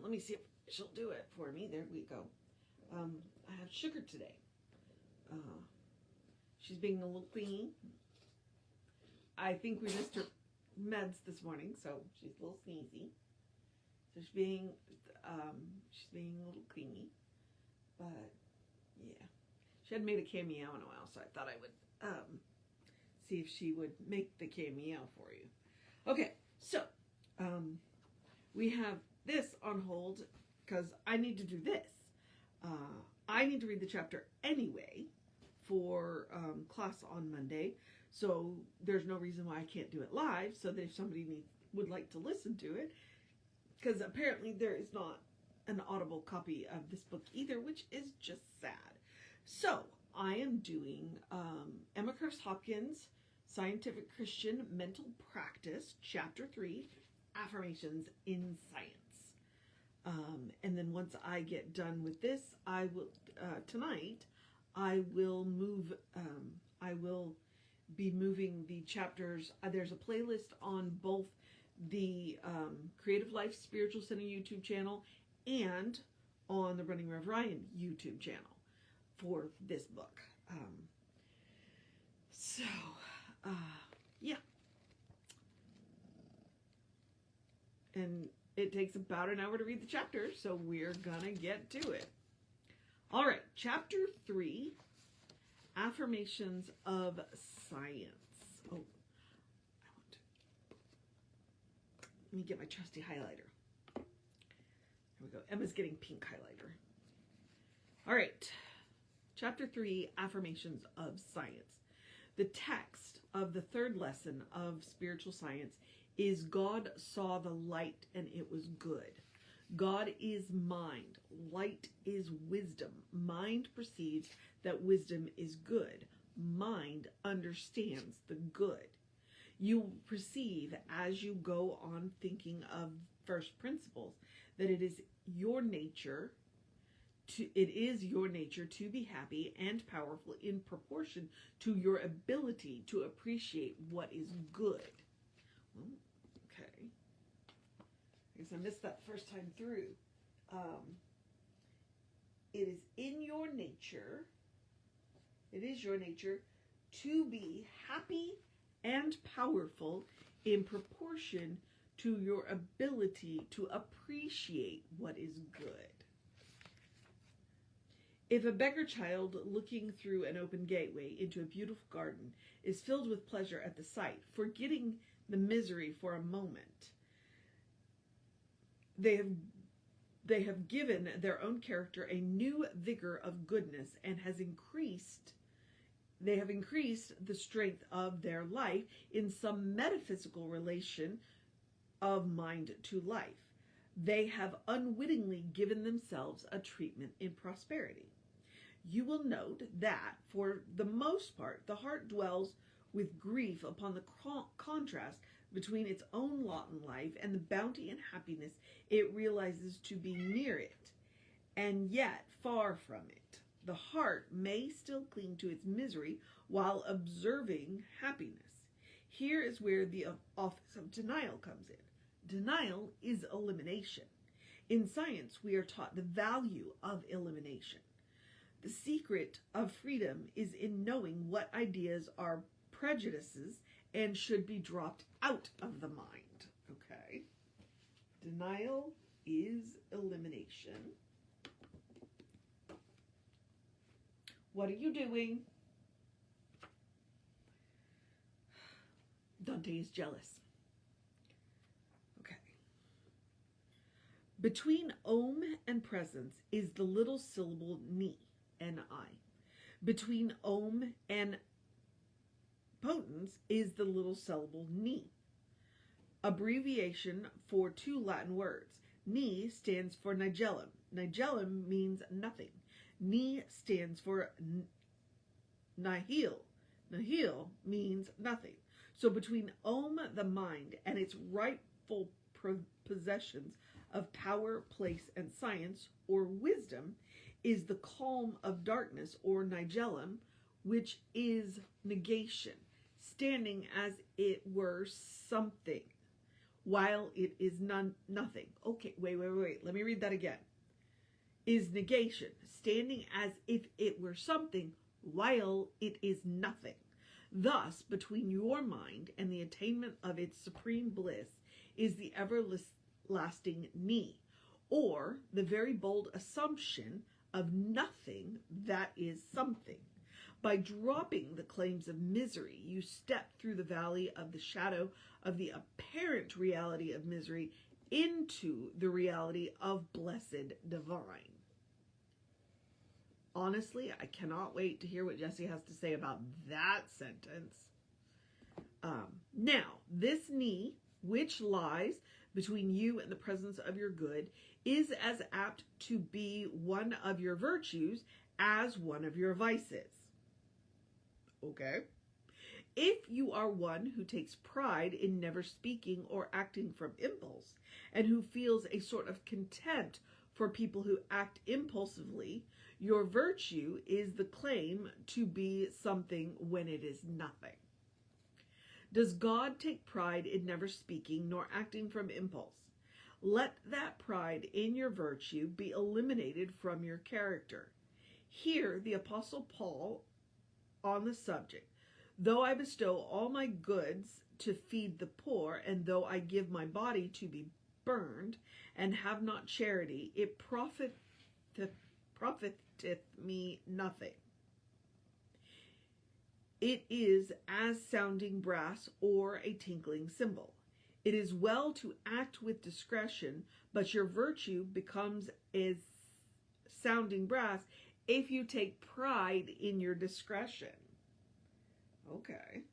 Let me see if she'll do it for me. There we go. I have sugar today. She's being a little clingy. I think we missed her meds this morning, so she's a little sneezy. So she's being a little clingy. But yeah, she hadn't made a cameo in a while, so I thought I would see if she would make the cameo for you. Okay, so we have this on hold because I need to do this. I need to read the chapter anyway for class on Monday, so there's no reason why I can't do it live, so that if somebody would like to listen to it, because apparently there is not an audible copy of this book either, which is just sad. So I am doing Emma Curtis Hopkins, Scientific Christian Mental Practice, Chapter 3, Affirmations in Science. And then once I get done with this, I will, tonight, I will be moving the chapters. There's a playlist on both the Creative Life Spiritual Center YouTube channel and on the Running Rev Ryan YouTube channel for this book. Yeah. And it takes about an hour to read the chapter, so we're gonna get to it. All right, Chapter 3, Affirmations of Science. Oh, let me get my trusty highlighter. There we go. Emma's getting pink highlighter. All right, Chapter 3, Affirmations of Science. The text of the third lesson of spiritual science is God saw the light and it was good. God is mind. Light is wisdom. Mind perceives that wisdom is good. Mind understands the good. You perceive as you go on thinking of first principles that it is your nature to be happy and powerful in proportion to your ability to appreciate what is good. Well, okay. I guess I missed that first time through. It is your nature to be happy and powerful in proportion to your ability to appreciate what is good. If a beggar child looking through an open gateway into a beautiful garden is filled with pleasure at the sight, forgetting the misery for a moment, they have given their own character a new vigor of goodness and they have increased the strength of their life in some metaphysical relation of mind to life. They have unwittingly given themselves a treatment in prosperity. You will note that, for the most part, the heart dwells with grief upon the contrast between its own lot in life and the bounty and happiness it realizes to be near it, and yet far from it. The heart may still cling to its misery while observing happiness. Here is where the office of denial comes in. Denial is elimination. In science, we are taught the value of elimination. The secret of freedom is in knowing what ideas are prejudices and should be dropped out of the mind. Okay? Denial is elimination. What are you doing? Dante is jealous. Okay. Between om and presence is the little syllable ni, N-I. Between om and potence is the little syllable ni, abbreviation for two Latin words. Ni stands for nigellum. Nigellum means nothing. Ni stands for nihil. Nihil means nothing. So between om, the mind, and its rightful possessions of power, place, and science, or wisdom, is the calm of darkness, or nigellum, which is negation, standing as it were something, while it is nothing. Okay, wait. Let me read that again. Is negation, standing as if it were something while it is nothing. Thus, between your mind and the attainment of its supreme bliss is the everlasting me, or the very bold assumption of nothing that is something. By dropping the claims of misery, you step through the valley of the shadow of the apparent reality of misery into the reality of blessed divine. Honestly, I cannot wait to hear what Jesse has to say about that sentence. Now, this knee, which lies between you and the presence of your good, is as apt to be one of your virtues as one of your vices. Okay? If you are one who takes pride in never speaking or acting from impulse, and who feels a sort of contempt for people who act impulsively, your virtue is the claim to be something when it is nothing. Does God take pride in never speaking nor acting from impulse? Let that pride in your virtue be eliminated from your character. Here, the Apostle Paul on the subject: though I bestow all my goods to feed the poor, and though I give my body to be burned, and have not charity, it profiteth me nothing. It is as sounding brass or a tinkling cymbal. It is well to act with discretion, but your virtue becomes as sounding brass if you take pride in your discretion. Okay.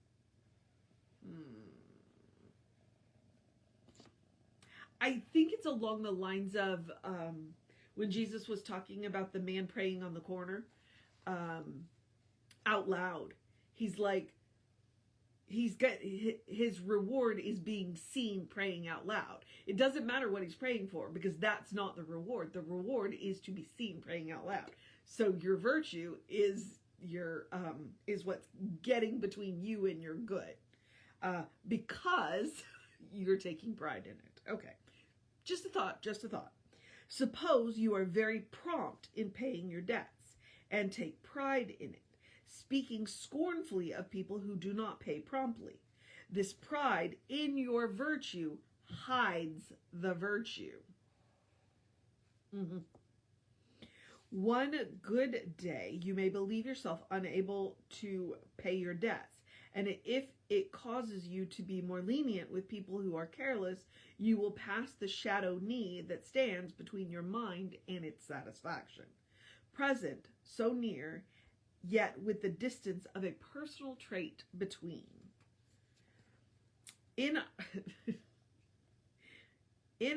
I think it's along the lines of when Jesus was talking about the man praying on the corner out loud. He's like, he's got his reward is being seen praying out loud. It doesn't matter what he's praying for, because that's not the reward. The reward is to be seen praying out loud. So your virtue is your is what's getting between you and your good, because you're taking pride in it. Okay, just a thought. Suppose you are very prompt in paying your debts and take pride in it, speaking scornfully of people who do not pay promptly. This pride in your virtue hides the virtue. One good day, you may believe yourself unable to pay your debts, and if it causes you to be more lenient with people who are careless, you will pass the shadow knee that stands between your mind and its satisfaction. Present, so near, yet with the distance of a personal trait between. In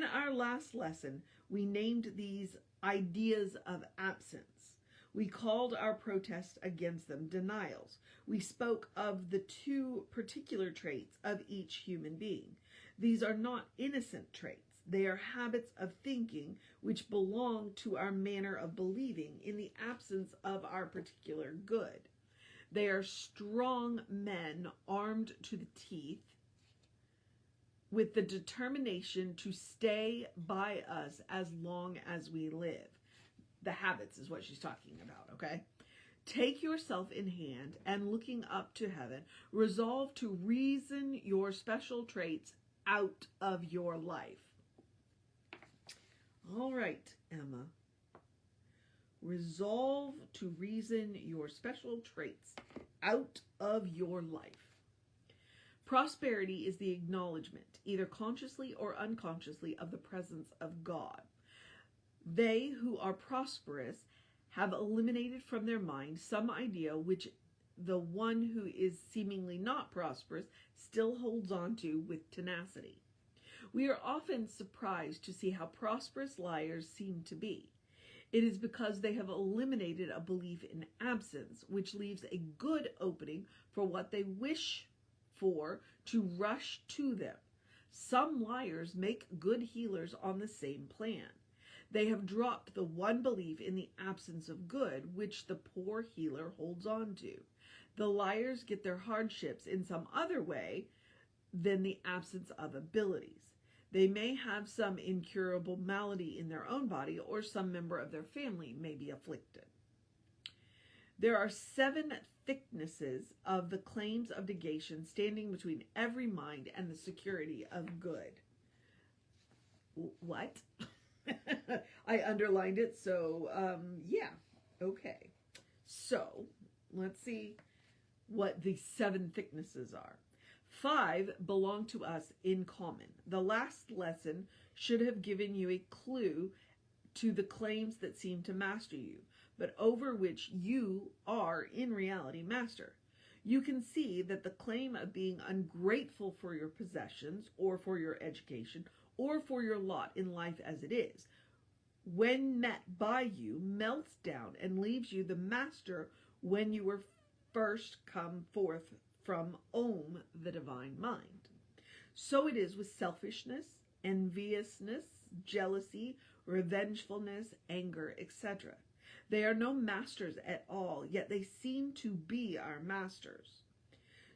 our last lesson, we named these ideas of absence. We called our protest against them denials. We spoke of the two particular traits of each human being. These are not innocent traits. They are habits of thinking which belong to our manner of believing in the absence of our particular good. They are strong men armed to the teeth with the determination to stay by us as long as we live. The habits is what she's talking about, okay? Take yourself in hand and, looking up to heaven, resolve to reason your special traits out of your life. All right, Emma. Resolve to reason your special traits out of your life. Prosperity is the acknowledgement, either consciously or unconsciously, of the presence of God. They who are prosperous have eliminated from their mind some idea which the one who is seemingly not prosperous still holds on to with tenacity. We are often surprised to see how prosperous liars seem to be. It is because they have eliminated a belief in absence, which leaves a good opening for what they wish for to rush to them. Some liars make good healers on the same plan. They have dropped the one belief in the absence of good, which the poor healer holds on to. The liars get their hardships in some other way than the absence of abilities. They may have some incurable malady in their own body, or some member of their family may be afflicted. There are 7 thicknesses of the claims of negation standing between every mind and the security of good. What? I underlined it, so yeah, okay. So let's see what the 7 thicknesses are. 5 belong to us in common. The last lesson should have given you a clue to the claims that seem to master you, but over which you are in reality master. You can see that the claim of being ungrateful for your possessions, or for your education, or for your lot in life as it is, when met by you, melts down and leaves you the master when you were first come forth from the divine mind. So it is with selfishness, enviousness, jealousy, revengefulness, anger, etc. They are no masters at all, yet they seem to be our masters.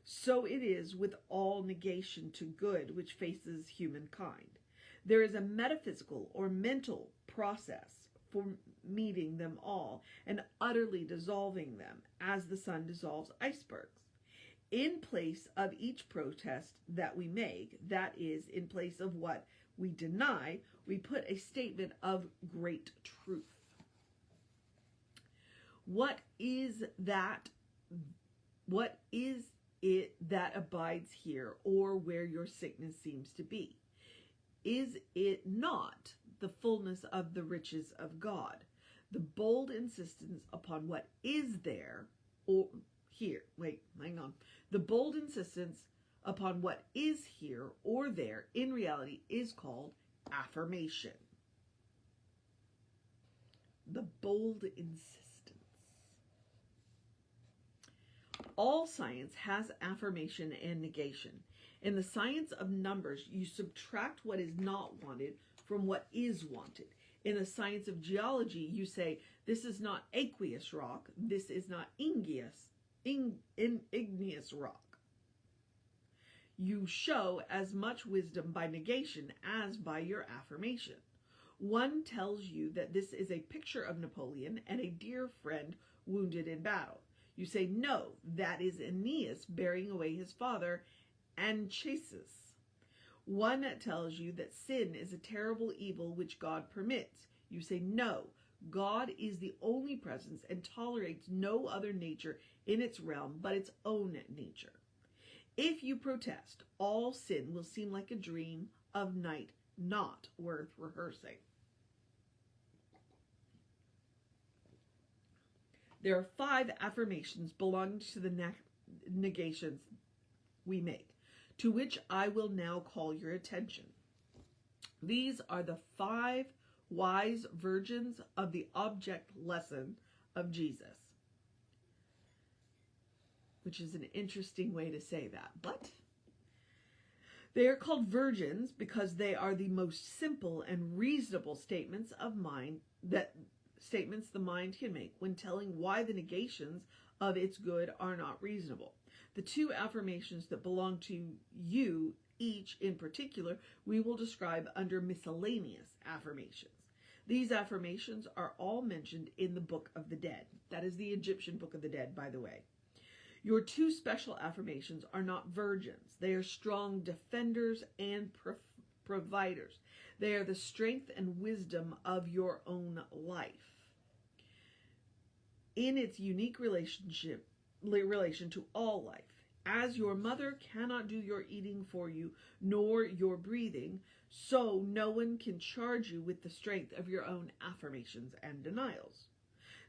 So it is with all negation to good which faces humankind. There is a metaphysical or mental process for meeting them all and utterly dissolving them, as the sun dissolves icebergs. In place of each protest that we make, that is, in place of what we deny, we put a statement of great truth. What is that? What is it that abides here, or where your sickness seems to be? Is it not the fullness of the riches of God, the bold insistence upon what is there, or here, wait, hang on. The bold insistence upon what is here or there in reality is called affirmation. The bold insistence. All science has affirmation and negation. In the science of numbers, you subtract what is not wanted from what is wanted. In the science of geology, you say, this is not aqueous rock, this is not igneous rock. You show as much wisdom by negation as by your affirmation. One tells you that this is a picture of Napoleon and a dear friend wounded in battle. You say, no, that is Aeneas bearing away his father, Anchises. One tells you that sin is a terrible evil which God permits. You say, no, God is the only presence and tolerates no other nature in its realm but its own nature. If you protest, all sin will seem like a dream of night, not worth rehearsing. There are 5 affirmations belonging to the negations we make, to which I will now call your attention. These are the 5 wise virgins of the object lesson of Jesus, which is an interesting way to say that, but they are called virgins because they are the most simple and reasonable statements of mind statements the mind can make when telling why the negations of its good are not reasonable. The 2 affirmations that belong to you, each in particular, we will describe under miscellaneous affirmations. These affirmations are all mentioned in the Book of the Dead. That is the Egyptian Book of the Dead, by the way. Your 2 special affirmations are not virgins. They are strong defenders and providers. They are the strength and wisdom of your own life in its unique relation to all life. As your mother cannot do your eating for you, nor your breathing, so no one can charge you with the strength of your own affirmations and denials.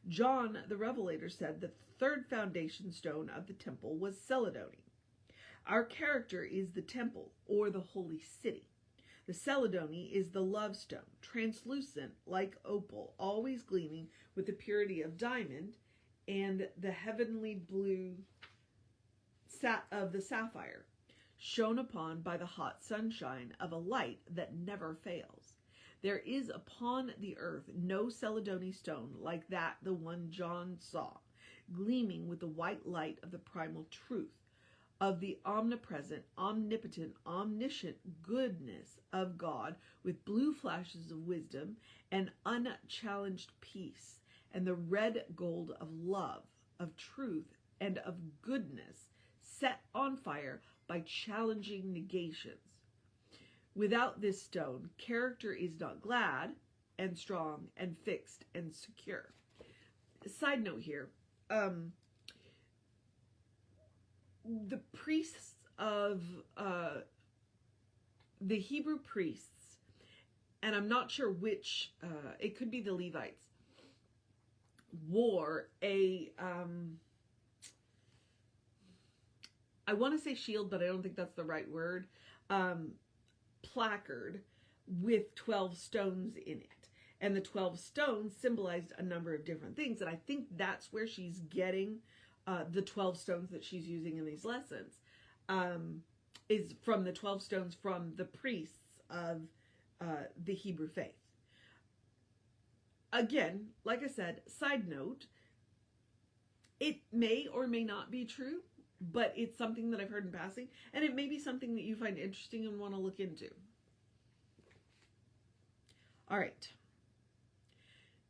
John the Revelator said that the 3rd foundation stone of the temple was Celadony. Our character is the temple, or the holy city. The Celadony is the love stone, translucent like opal, always gleaming with the purity of diamond and the heavenly blue of the sapphire, shone upon by the hot sunshine of a light that never fails. There is upon the earth no Celadony stone like that the one John saw, gleaming with the white light of the primal truth, of the omnipresent, omnipotent, omniscient goodness of God with blue flashes of wisdom and unchallenged peace and the red gold of love, of truth, and of goodness set on fire by challenging negations. Without this stone, character is not glad and strong and fixed and secure. Side note here, the priests of the Hebrew priests, and I'm not sure which, it could be the Levites, wore a, I want to say shield, but I don't think that's the right word, placard with 12 stones in it. And the 12 stones symbolized a number of different things. And I think that's where she's getting the 12 stones that she's using in these lessons, is from the 12 stones from the priests of the Hebrew faith. Again, like I said, side note, it may or may not be true, but it's something that I've heard in passing, and it may be something that you find interesting and want to look into. All right.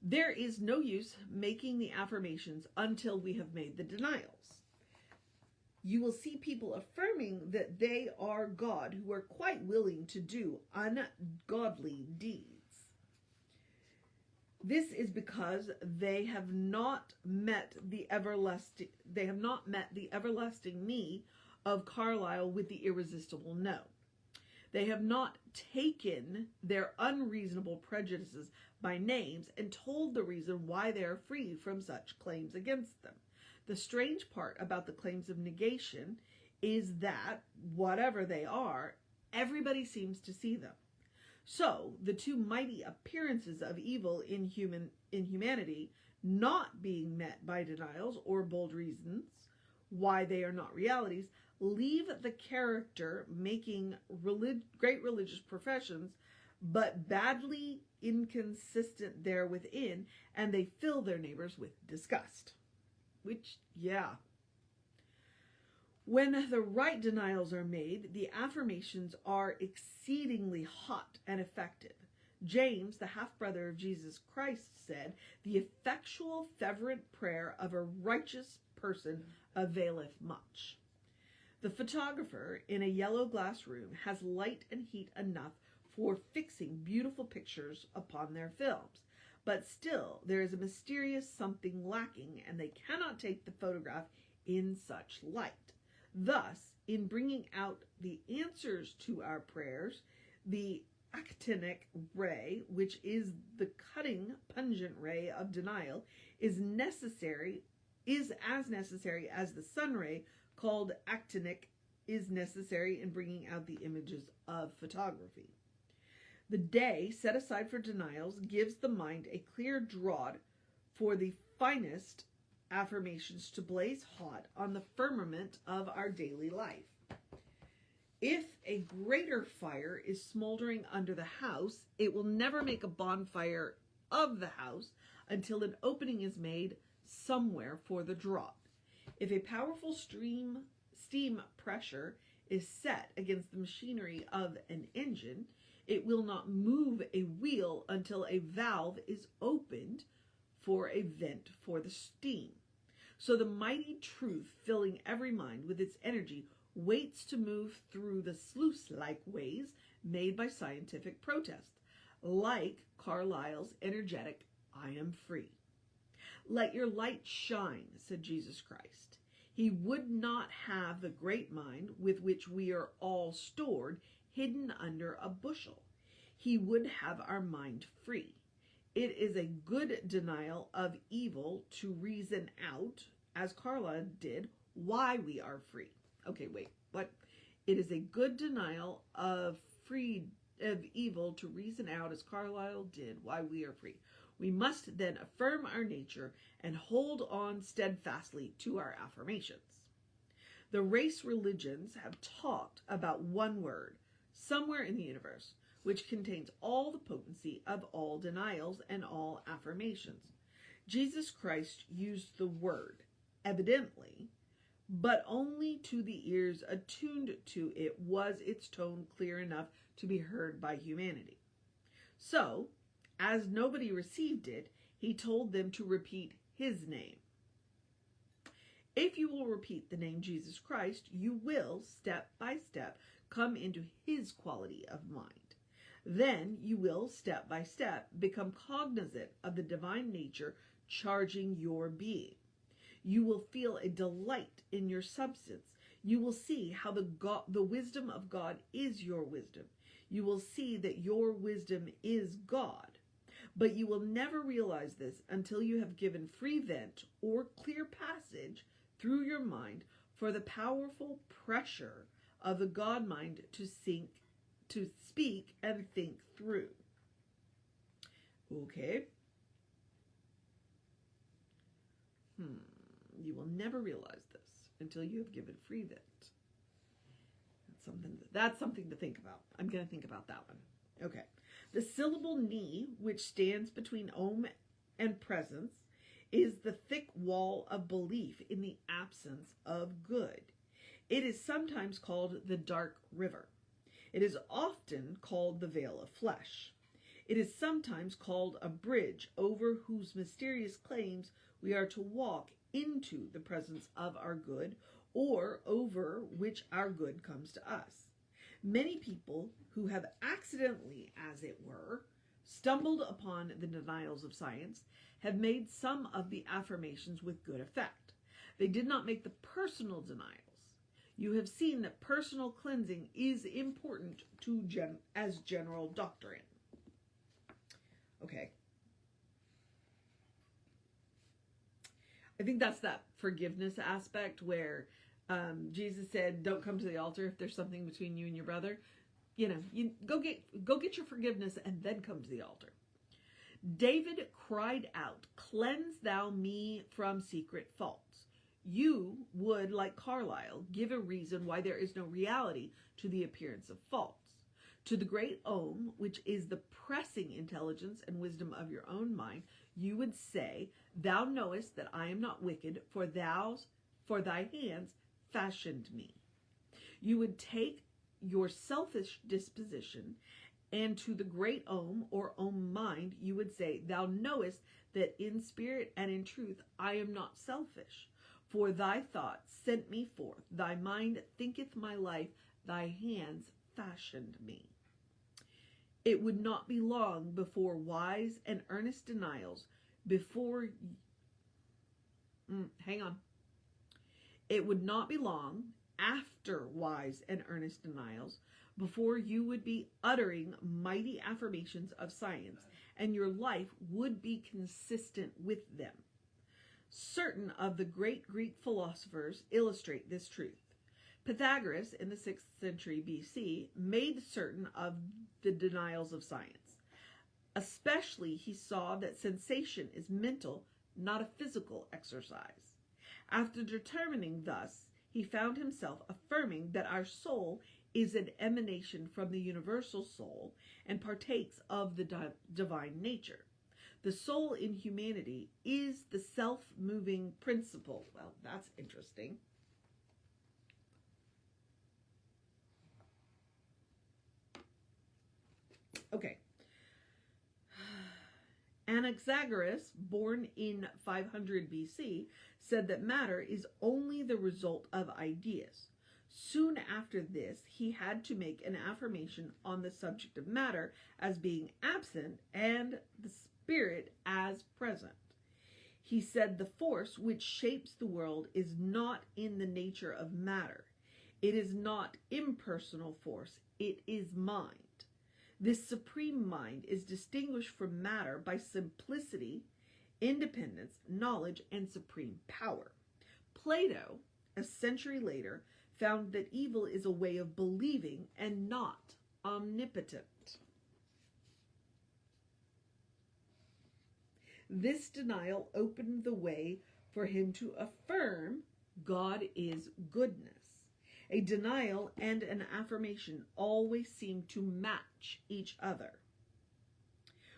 There is no use making the affirmations until we have made the denials. You will see people affirming that they are God who are quite willing to do ungodly deeds. This is because they have not met the everlasting me of Carlyle with the irresistible no. They have not taken their unreasonable prejudices by names and told the reason why they are free from such claims against them. The strange part about the claims of negation is that, whatever they are, everybody seems to see them. So, the two mighty appearances of evil in humanity not being met by denials or bold reasons why they are not realities leave the character making great religious professions but badly inconsistent there within, and they fill their neighbors with disgust. Which, yeah. When the right denials are made, the affirmations are exceedingly hot and effective. James, the half-brother of Jesus Christ, said, "The effectual fervent prayer of a righteous person availeth much." The photographer in a yellow glass room has light and heat enough for fixing beautiful pictures upon their films, but still there is a mysterious something lacking, and they cannot take the photograph in such light. Thus, in bringing out the answers to our prayers, the actinic ray, which is the cutting, pungent ray of denial, is as necessary as the sun ray, called actinic, is necessary in bringing out the images of photography. The day set aside for denials gives the mind a clear draught for the finest affirmations to blaze hot on the firmament of our daily life. If a greater fire is smoldering under the house, it will never make a bonfire of the house until an opening is made somewhere for the draught. If a powerful steam pressure is set against the machinery of an engine, it will not move a wheel until a valve is opened for a vent for the steam. So the mighty truth filling every mind with its energy waits to move through the sluice-like ways made by scientific protest, like Carlyle's energetic, "I am free." Let your light shine, said Jesus Christ. He would not have the great mind with which we are all stored hidden under a bushel. He would have our mind free. It is a good denial of evil to reason out, as Carlyle did, why we are free. Okay, wait, what? It is a good denial of evil to reason out, as Carlyle did, why we are free. We must then affirm our nature and hold on steadfastly to our affirmations. The race religions have talked about one word, somewhere in the universe, which contains all the potency of all denials and all affirmations. Jesus Christ used the word, evidently, but only to the ears attuned to it was its tone clear enough to be heard by humanity. So, as nobody received it, he told them to repeat his name. If you will repeat the name Jesus Christ, you will, step by step, come into his quality of mind. Then you will, step by step, become cognizant of the divine nature charging your being. You will feel a delight in your substance. You will see how the wisdom of God is your wisdom. You will see that your wisdom is God. But you will never realize this until you have given free vent or clear passage through your mind for the powerful pressure of the God mind to speak and think through. Okay. You will never realize this until you have given free vent. That's something to think about. I'm going to think about that one. Okay. The syllable ni, which stands between om and presence, is the thick wall of belief in the absence of good. It is sometimes called the dark river. It is often called the veil of flesh. It is sometimes called a bridge over whose mysterious claims we are to walk into the presence of our good, or over which our good comes to us. Many people who have accidentally, as it were, stumbled upon the denials of science have made some of the affirmations with good effect. They did not make the personal denials. You have seen that personal cleansing is important as general doctrine. Okay. I think that's that forgiveness aspect where Jesus said, don't come to the altar if there's something between you and your brother. You go get your forgiveness and then come to the altar. David cried out, "Cleanse thou me from secret faults." You would, like Carlyle, give a reason why there is no reality to the appearance of faults. To the great Om, which is the pressing intelligence and wisdom of your own mind, you would say, "Thou knowest that I am not wicked, for thy hands fashioned me." You would take your selfish disposition, and to the great Om or Om mind, you would say, "Thou knowest that in spirit and in truth I am not selfish, for thy thoughts sent me forth, thy mind thinketh my life, thy hands fashioned me." It would not be long before wise and earnest denials, It would not be long after wise and earnest denials before you would be uttering mighty affirmations of science, and your life would be consistent with them. Certain of the great Greek philosophers illustrate this truth. Pythagoras, in the 6th century BC, made certain of the denials of science. Especially, he saw that sensation is mental, not a physical exercise. After determining thus, he found himself affirming that our soul is an emanation from the universal soul and partakes of the divine nature. The soul in humanity is the self-moving principle. Well, that's interesting. Okay. Anaxagoras, born in 500 BC, said that matter is only the result of ideas. Soon after this, he had to make an affirmation on the subject of matter as being absent and the spirit as present. He said the force which shapes the world is not in the nature of matter. It is not impersonal force, it is mind. This supreme mind is distinguished from matter by simplicity, independence, knowledge, and supreme power. Plato, a century later, found that evil is a way of believing and not omnipotent. This denial opened the way for him to affirm God is goodness. A denial and an affirmation always seem to match each other.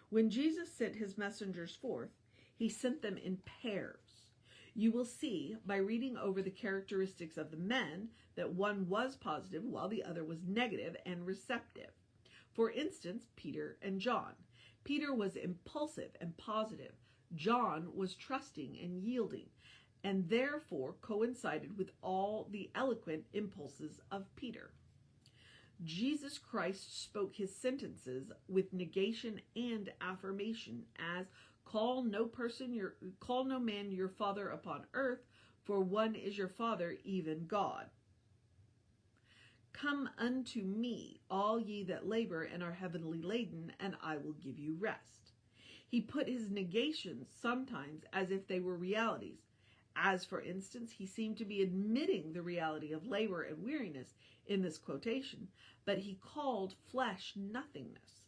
When Jesus sent his messengers forth, he sent them in pairs. You will see by reading over the characteristics of the men that one was positive while the other was negative and receptive. For instance, Peter and John. Peter was impulsive and positive. John was trusting and yielding, and therefore coincided with all the eloquent impulses of Peter. Jesus Christ spoke his sentences with negation and affirmation as, Call no man your father upon earth, for one is your Father, even God. Come unto me, all ye that labor and are heavily laden, and I will give you rest. He put his negations sometimes as if they were realities. As, for instance, he seemed to be admitting the reality of labor and weariness in this quotation, but he called flesh nothingness.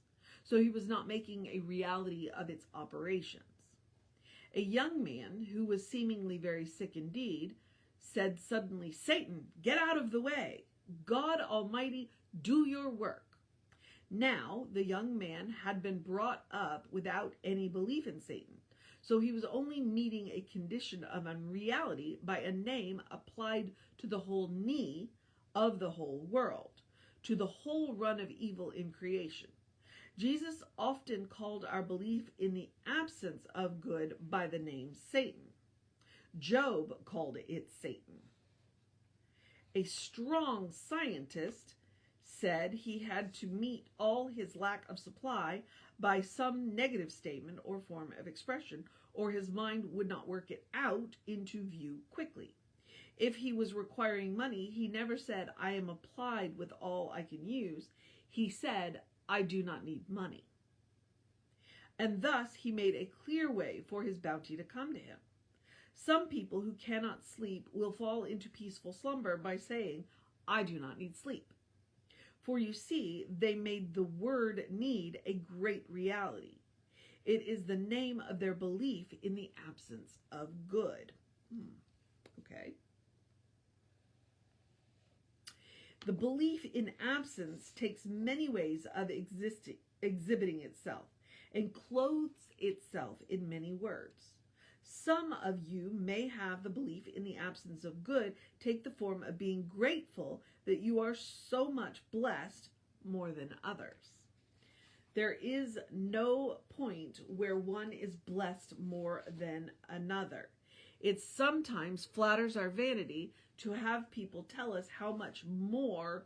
So he was not making a reality of its operations. A young man who was seemingly very sick indeed said suddenly, Satan, get out of the way. God Almighty, do your work. Now, the young man had been brought up without any belief in Satan, so he was only meeting a condition of unreality by a name applied to the whole knee of the whole world, to the whole run of evil in creation. Jesus often called our belief in the absence of good by the name Satan. Job called it Satan. A strong scientist said he had to meet all his lack of supply by some negative statement or form of expression, or his mind would not work it out into view quickly. If he was requiring money, he never said, I am applied with all I can use. He said, I do not need money. And thus he made a clear way for his bounty to come to him. Some people who cannot sleep will fall into peaceful slumber by saying, I do not need sleep. For you see, they made the word need a great reality. It is the name of their belief in the absence of good. Okay. The belief in absence takes many ways of exhibiting itself and clothes itself in many words. Some of you may have the belief in the absence of good take the form of being grateful that you are so much blessed more than others. There is no point where one is blessed more than another. It sometimes flatters our vanity to have people tell us how much more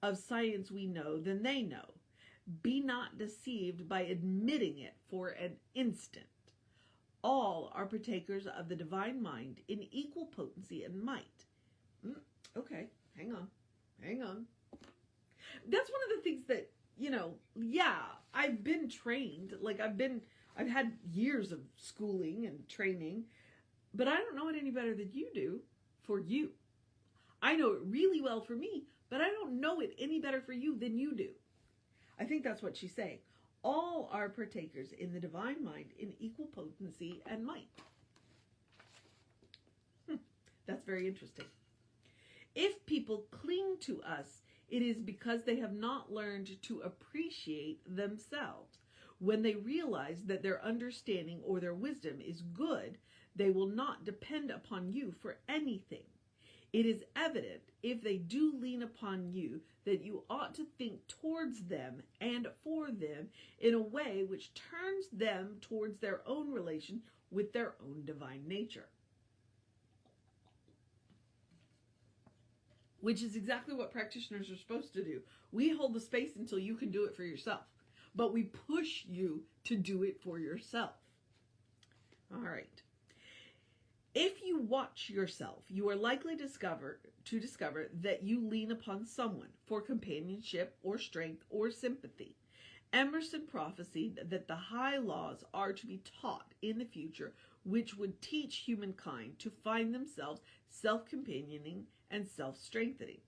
of science we know than they know. Be not deceived by admitting it for an instant. All are partakers of the divine mind in equal potency and might. Okay, hang on. That's one of the things that, I've been trained. I've had years of schooling and training, but I don't know it any better than you do for you. I know it really well for me, but I don't know it any better for you than you do. I think that's what she's saying. All are partakers in the divine mind in equal potency and might. That's very interesting. If people cling to us, it is because they have not learned to appreciate themselves. When they realize that their understanding or their wisdom is good, they will not depend upon you for anything. It is evident, if they do lean upon you, that you ought to think towards them and for them in a way which turns them towards their own relation with their own divine nature. Which is exactly what practitioners are supposed to do. We hold the space until you can do it for yourself, but we push you to do it for yourself. All right. If you watch yourself, you are likely to discover that you lean upon someone for companionship or strength or sympathy. Emerson prophesied that the high laws are to be taught in the future, which would teach humankind to find themselves self-companioning and self-strengthening.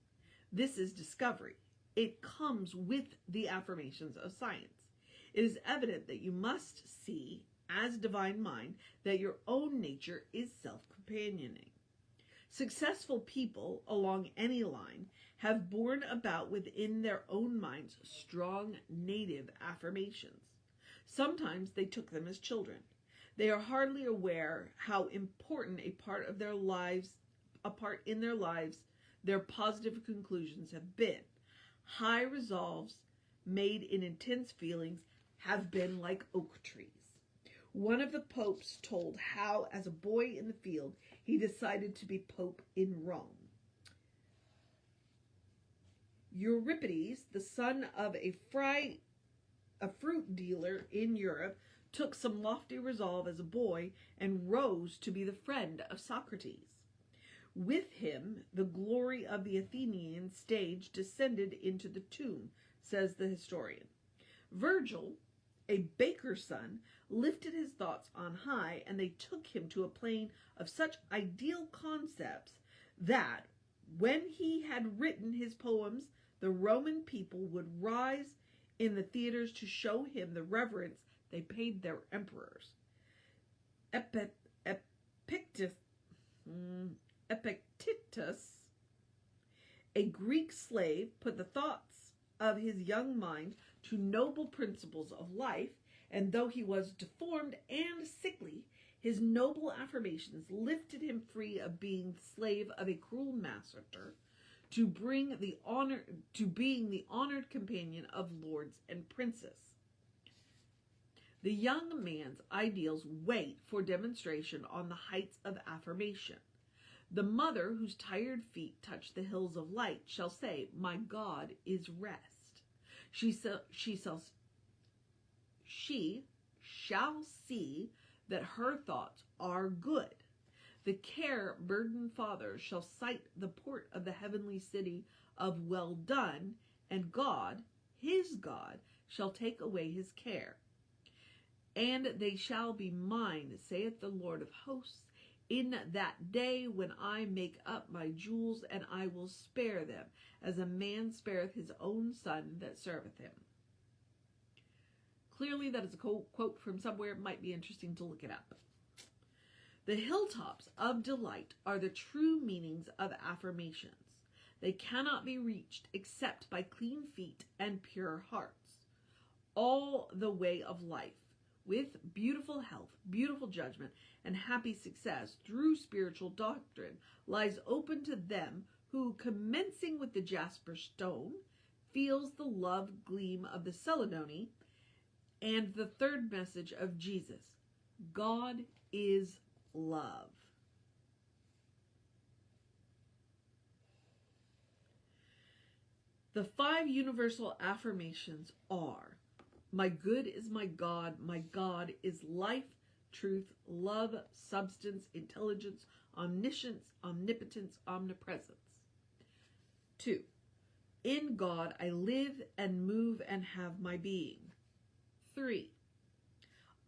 This is discovery. It comes with the affirmations of science. It is evident that you must see, as divine mind, that your own nature is self-companioning. Successful people along any line have borne about within their own minds strong native affirmations. Sometimes they took them as children. They are hardly aware how important a part in their lives, their positive conclusions have been. High resolves made in intense feelings have been like oak trees. One of the popes told how, as a boy in the field, he decided to be pope in Rome. Euripides, the son of a fruit dealer in Europe, took some lofty resolve as a boy and rose to be the friend of Socrates. With him, the glory of the Athenian stage descended into the tomb, says the historian. Virgil, a baker's son, lifted his thoughts on high, and they took him to a plane of such ideal concepts that, when he had written his poems, the Roman people would rise in the theaters to show him the reverence they paid their emperors. Epictetus, a Greek slave, put the thoughts of his young mind to noble principles of life, and though he was deformed and sickly, his noble affirmations lifted him free of being the slave of a cruel master to being the honored companion of lords and princes. The young man's ideals wait for demonstration on the heights of affirmation. The mother whose tired feet touch the hills of light shall say, "My God is rest." She shall see that her thoughts are good. The care-burdened father shall sight the port of the heavenly city of well done, and God, his God, shall take away his care. And they shall be mine, saith the Lord of hosts, in that day when I make up my jewels, and I will spare them, as a man spareth his own son that serveth him. Clearly, that is a quote from somewhere. It might be interesting to look it up. The hilltops of delight are the true meanings of affirmations. They cannot be reached except by clean feet and pure hearts. All the way of life, with beautiful health, beautiful judgment, and happy success through spiritual doctrine, lies open to them who, commencing with the jasper stone, feels the love gleam of the celadony, and the third message of Jesus, God is love. The 5 universal affirmations are: my good is my God is life, truth, love, substance, intelligence, omniscience, omnipotence, omnipresence. 2. In God I live and move and have my being. 3.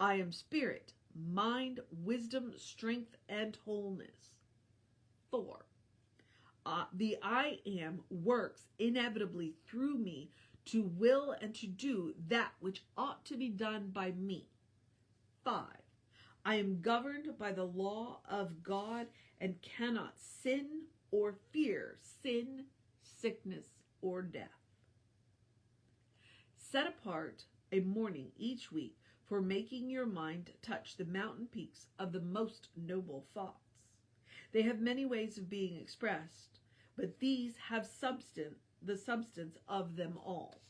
I am spirit, mind, wisdom, strength, and wholeness. 4. The I am works inevitably through me to will and to do that which ought to be done by me. 5. I am governed by the law of God and cannot sin or fear sin, sickness, or death. Set apart a morning each week for making your mind touch the mountain peaks of the most noble thoughts. They have many ways of being expressed, but these have the substance of them all.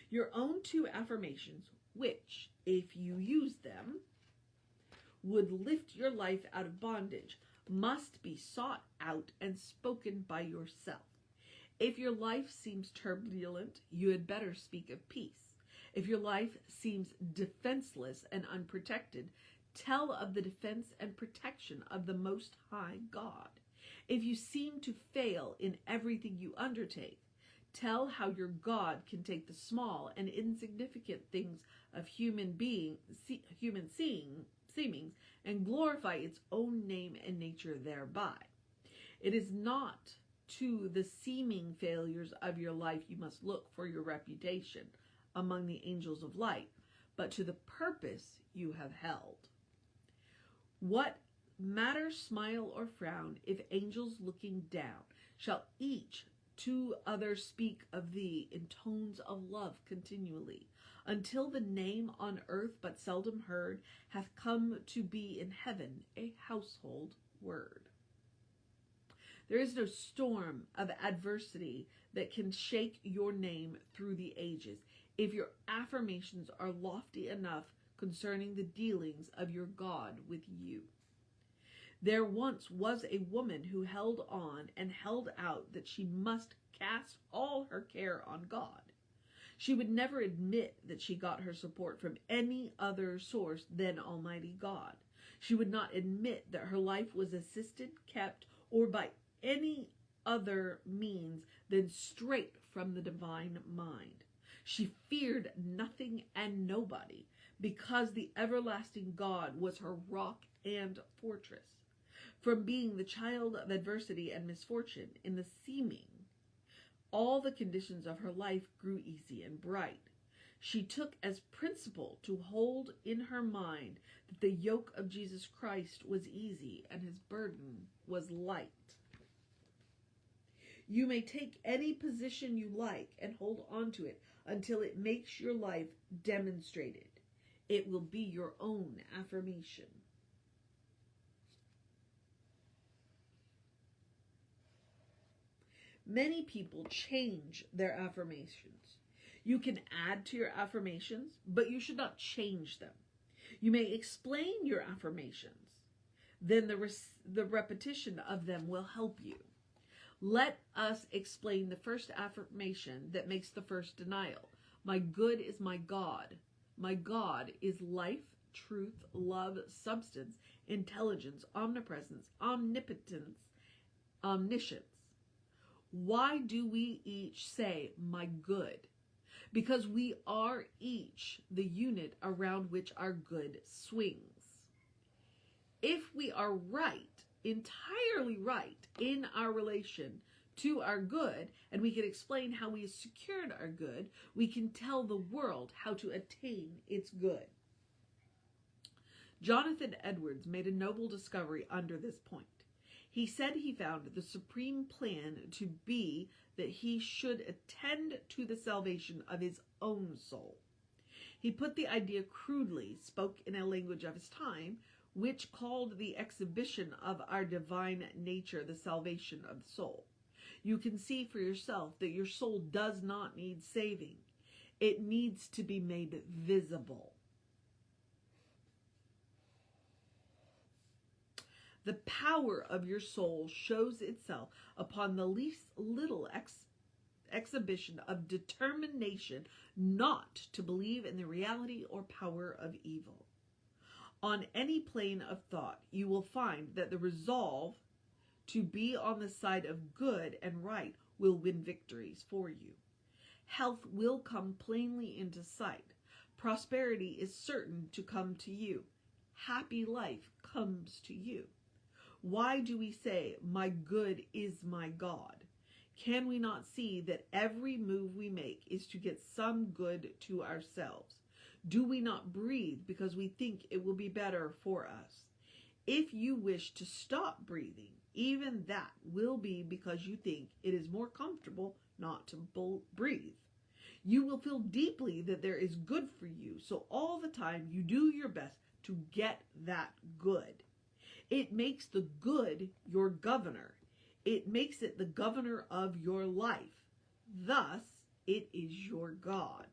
Your own 2 affirmations, which, if you use them, would lift your life out of bondage, must be sought out and spoken by yourself. If your life seems turbulent, you had better speak of peace. If your life seems defenseless and unprotected, tell of the defense and protection of the Most High God. If you seem to fail in everything you undertake, tell how your God can take the small and insignificant things of human seemings and glorify its own name and nature thereby. It is not to the seeming failures of your life you must look for your reputation among the angels of light, but to the purpose you have held. What matter smile or frown, if angels looking down shall each to others speak of thee in tones of love continually? until the name on earth but seldom heard hath come to be in heaven a household word. There is no storm of adversity that can shake your name through the ages, if your affirmations are lofty enough concerning the dealings of your God with you. There once was a woman who held on and held out that she must cast all her care on God. She would never admit that she got her support from any other source than Almighty God. She would not admit that her life was assisted, kept, or by any other means than straight from the divine mind. She feared nothing and nobody, because the everlasting God was her rock and fortress. From being the child of adversity and misfortune in the seeming, all the conditions of her life grew easy and bright. She took as principle to hold in her mind that the yoke of Jesus Christ was easy and his burden was light. You may take any position you like and hold on to it until it makes your life demonstrated. It will be your own affirmation. Many people change their affirmations. You can add to your affirmations, but you should not change them. You may explain your affirmations. Then the repetition of them will help you. Let us explain the first affirmation that makes the first denial. My good is my God. My God is life, truth, love, substance, intelligence, omnipresence, omnipotence, omniscience. Why do we each say, my good? Because we are each the unit around which our good swings. If we are right, entirely right in our relation to our good, and we can explain how we secured our good, we can tell the world how to attain its good. Jonathan Edwards made a noble discovery under this point. He said he found the supreme plan to be that he should attend to the salvation of his own soul. He put the idea crudely, spoke in a language of his time, which called the exhibition of our divine nature the salvation of the soul. You can see for yourself that your soul does not need saving. It needs to be made visible. The power of your soul shows itself upon the least little exhibition of determination not to believe in the reality or power of evil. On any plane of thought, you will find that the resolve to be on the side of good and right will win victories for you. Health will come plainly into sight. Prosperity is certain to come to you. Happy life comes to you. Why do we say, my good is my God? Can we not see that every move we make is to get some good to ourselves? Do we not breathe because we think it will be better for us? If you wish to stop breathing, even that will be because you think it is more comfortable not to breathe. You will feel deeply that there is good for you, so all the time you do your best to get that good. It makes the good your governor. It makes it the governor of your life. Thus, it is your God.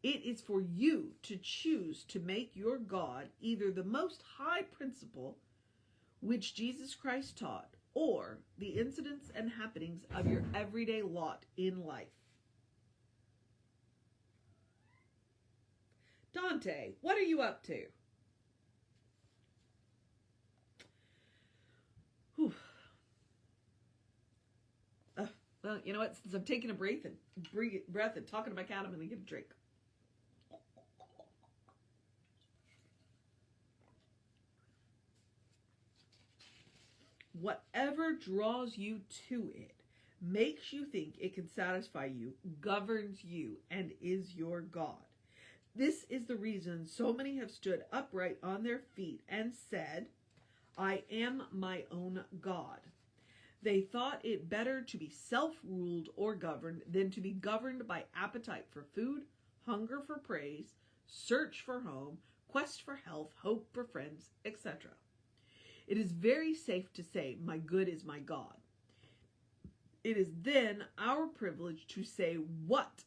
It is for you to choose to make your God either the most high principle which Jesus Christ taught, or the incidents and happenings of your everyday lot in life. Dante, what are you up to? Whew. Well, you know what? Since I'm taking a breath and talking to my cat, I'm going to get a drink. Whatever draws you to it, makes you think it can satisfy you, governs you, and is your God. This is the reason so many have stood upright on their feet and said, I am my own God. They thought it better to be self-ruled or governed than to be governed by appetite for food, hunger for praise, search for home, quest for health, hope for friends, etc. It is very safe to say, my good is my God. It is then our privilege to say what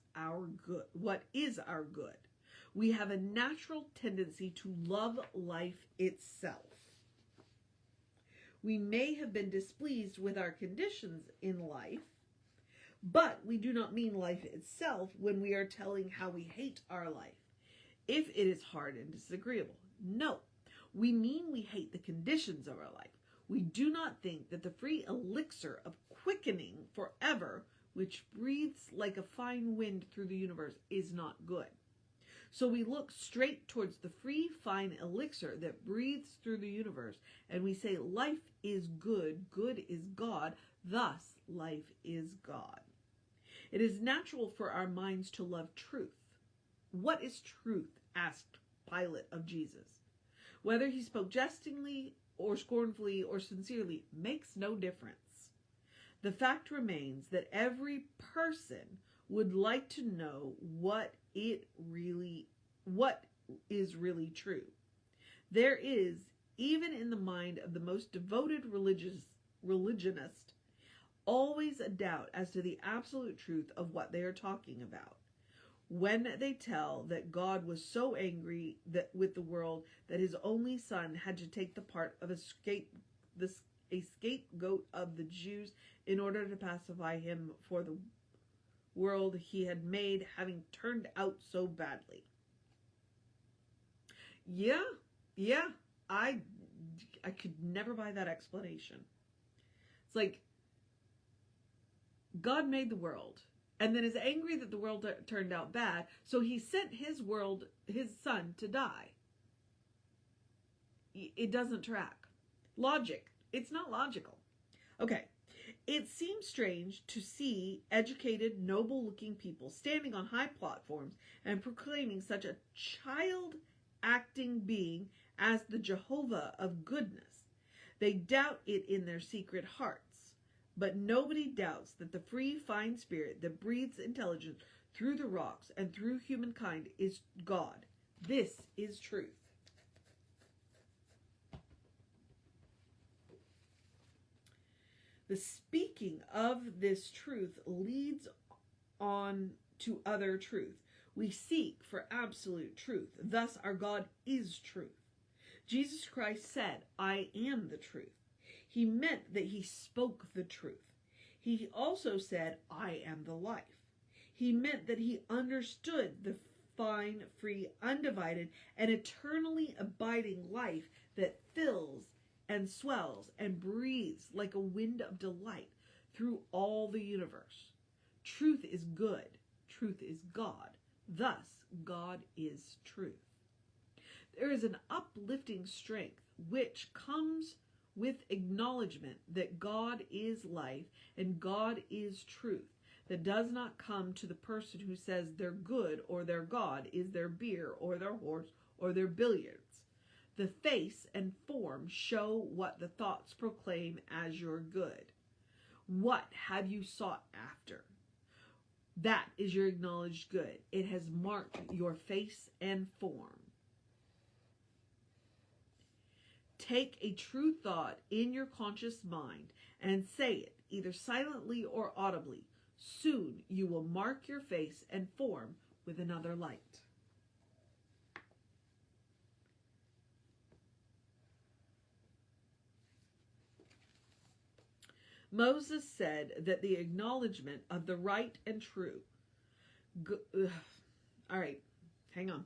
is our good. We have a natural tendency to love life itself. We may have been displeased with our conditions in life, but we do not mean life itself when we are telling how we hate our life, if it is hard and disagreeable. No, we mean we hate the conditions of our life. We do not think that the free elixir of quickening forever, which breathes like a fine wind through the universe, is not good. So we look straight towards the free, fine elixir that breathes through the universe, and we say life is good, good is God, thus life is God. It is natural for our minds to love truth. What is truth? Asked Pilate of Jesus. Whether he spoke jestingly or scornfully or sincerely makes no difference. The fact remains that every person would like to know what is really true. There is, even in the mind of the most devoted religionist, always a doubt as to the absolute truth of what they are talking about. When they tell that God was so angry with the world that his only son had to take the part of a scapegoat of the Jews in order to pacify him for the world he had made, having turned out so badly. Yeah, I could never buy that explanation. It's like, God made the world, and then is angry that the world turned out bad, so he sent his son to die. It doesn't track. Logic. It's not logical. Okay. It seems strange to see educated, noble-looking people standing on high platforms and proclaiming such a child-acting being as the Jehovah of goodness. They doubt it in their secret hearts, but nobody doubts that the free, fine spirit that breathes intelligence through the rocks and through humankind is God. This is truth. The speaking of this truth leads on to other truth. We seek for absolute truth. Thus, our God is truth. Jesus Christ said, I am the truth. He meant that he spoke the truth. He also said, I am the life. He meant that he understood the fine, free, undivided, and eternally abiding life that fills and swells and breathes like a wind of delight through all the universe. Truth is good. Truth is God. Thus, God is truth. There is an uplifting strength which comes with acknowledgement that God is life and God is truth, that does not come to the person who says their good or their God is their beer or their horse or their billiards. The face and form show what the thoughts proclaim as your good. What have you sought after? That is your acknowledged good. It has marked your face and form. Take a true thought in your conscious mind and say it, either silently or audibly. Soon you will mark your face and form with another light. Moses said that the acknowledgement of the right and true. All right, hang on.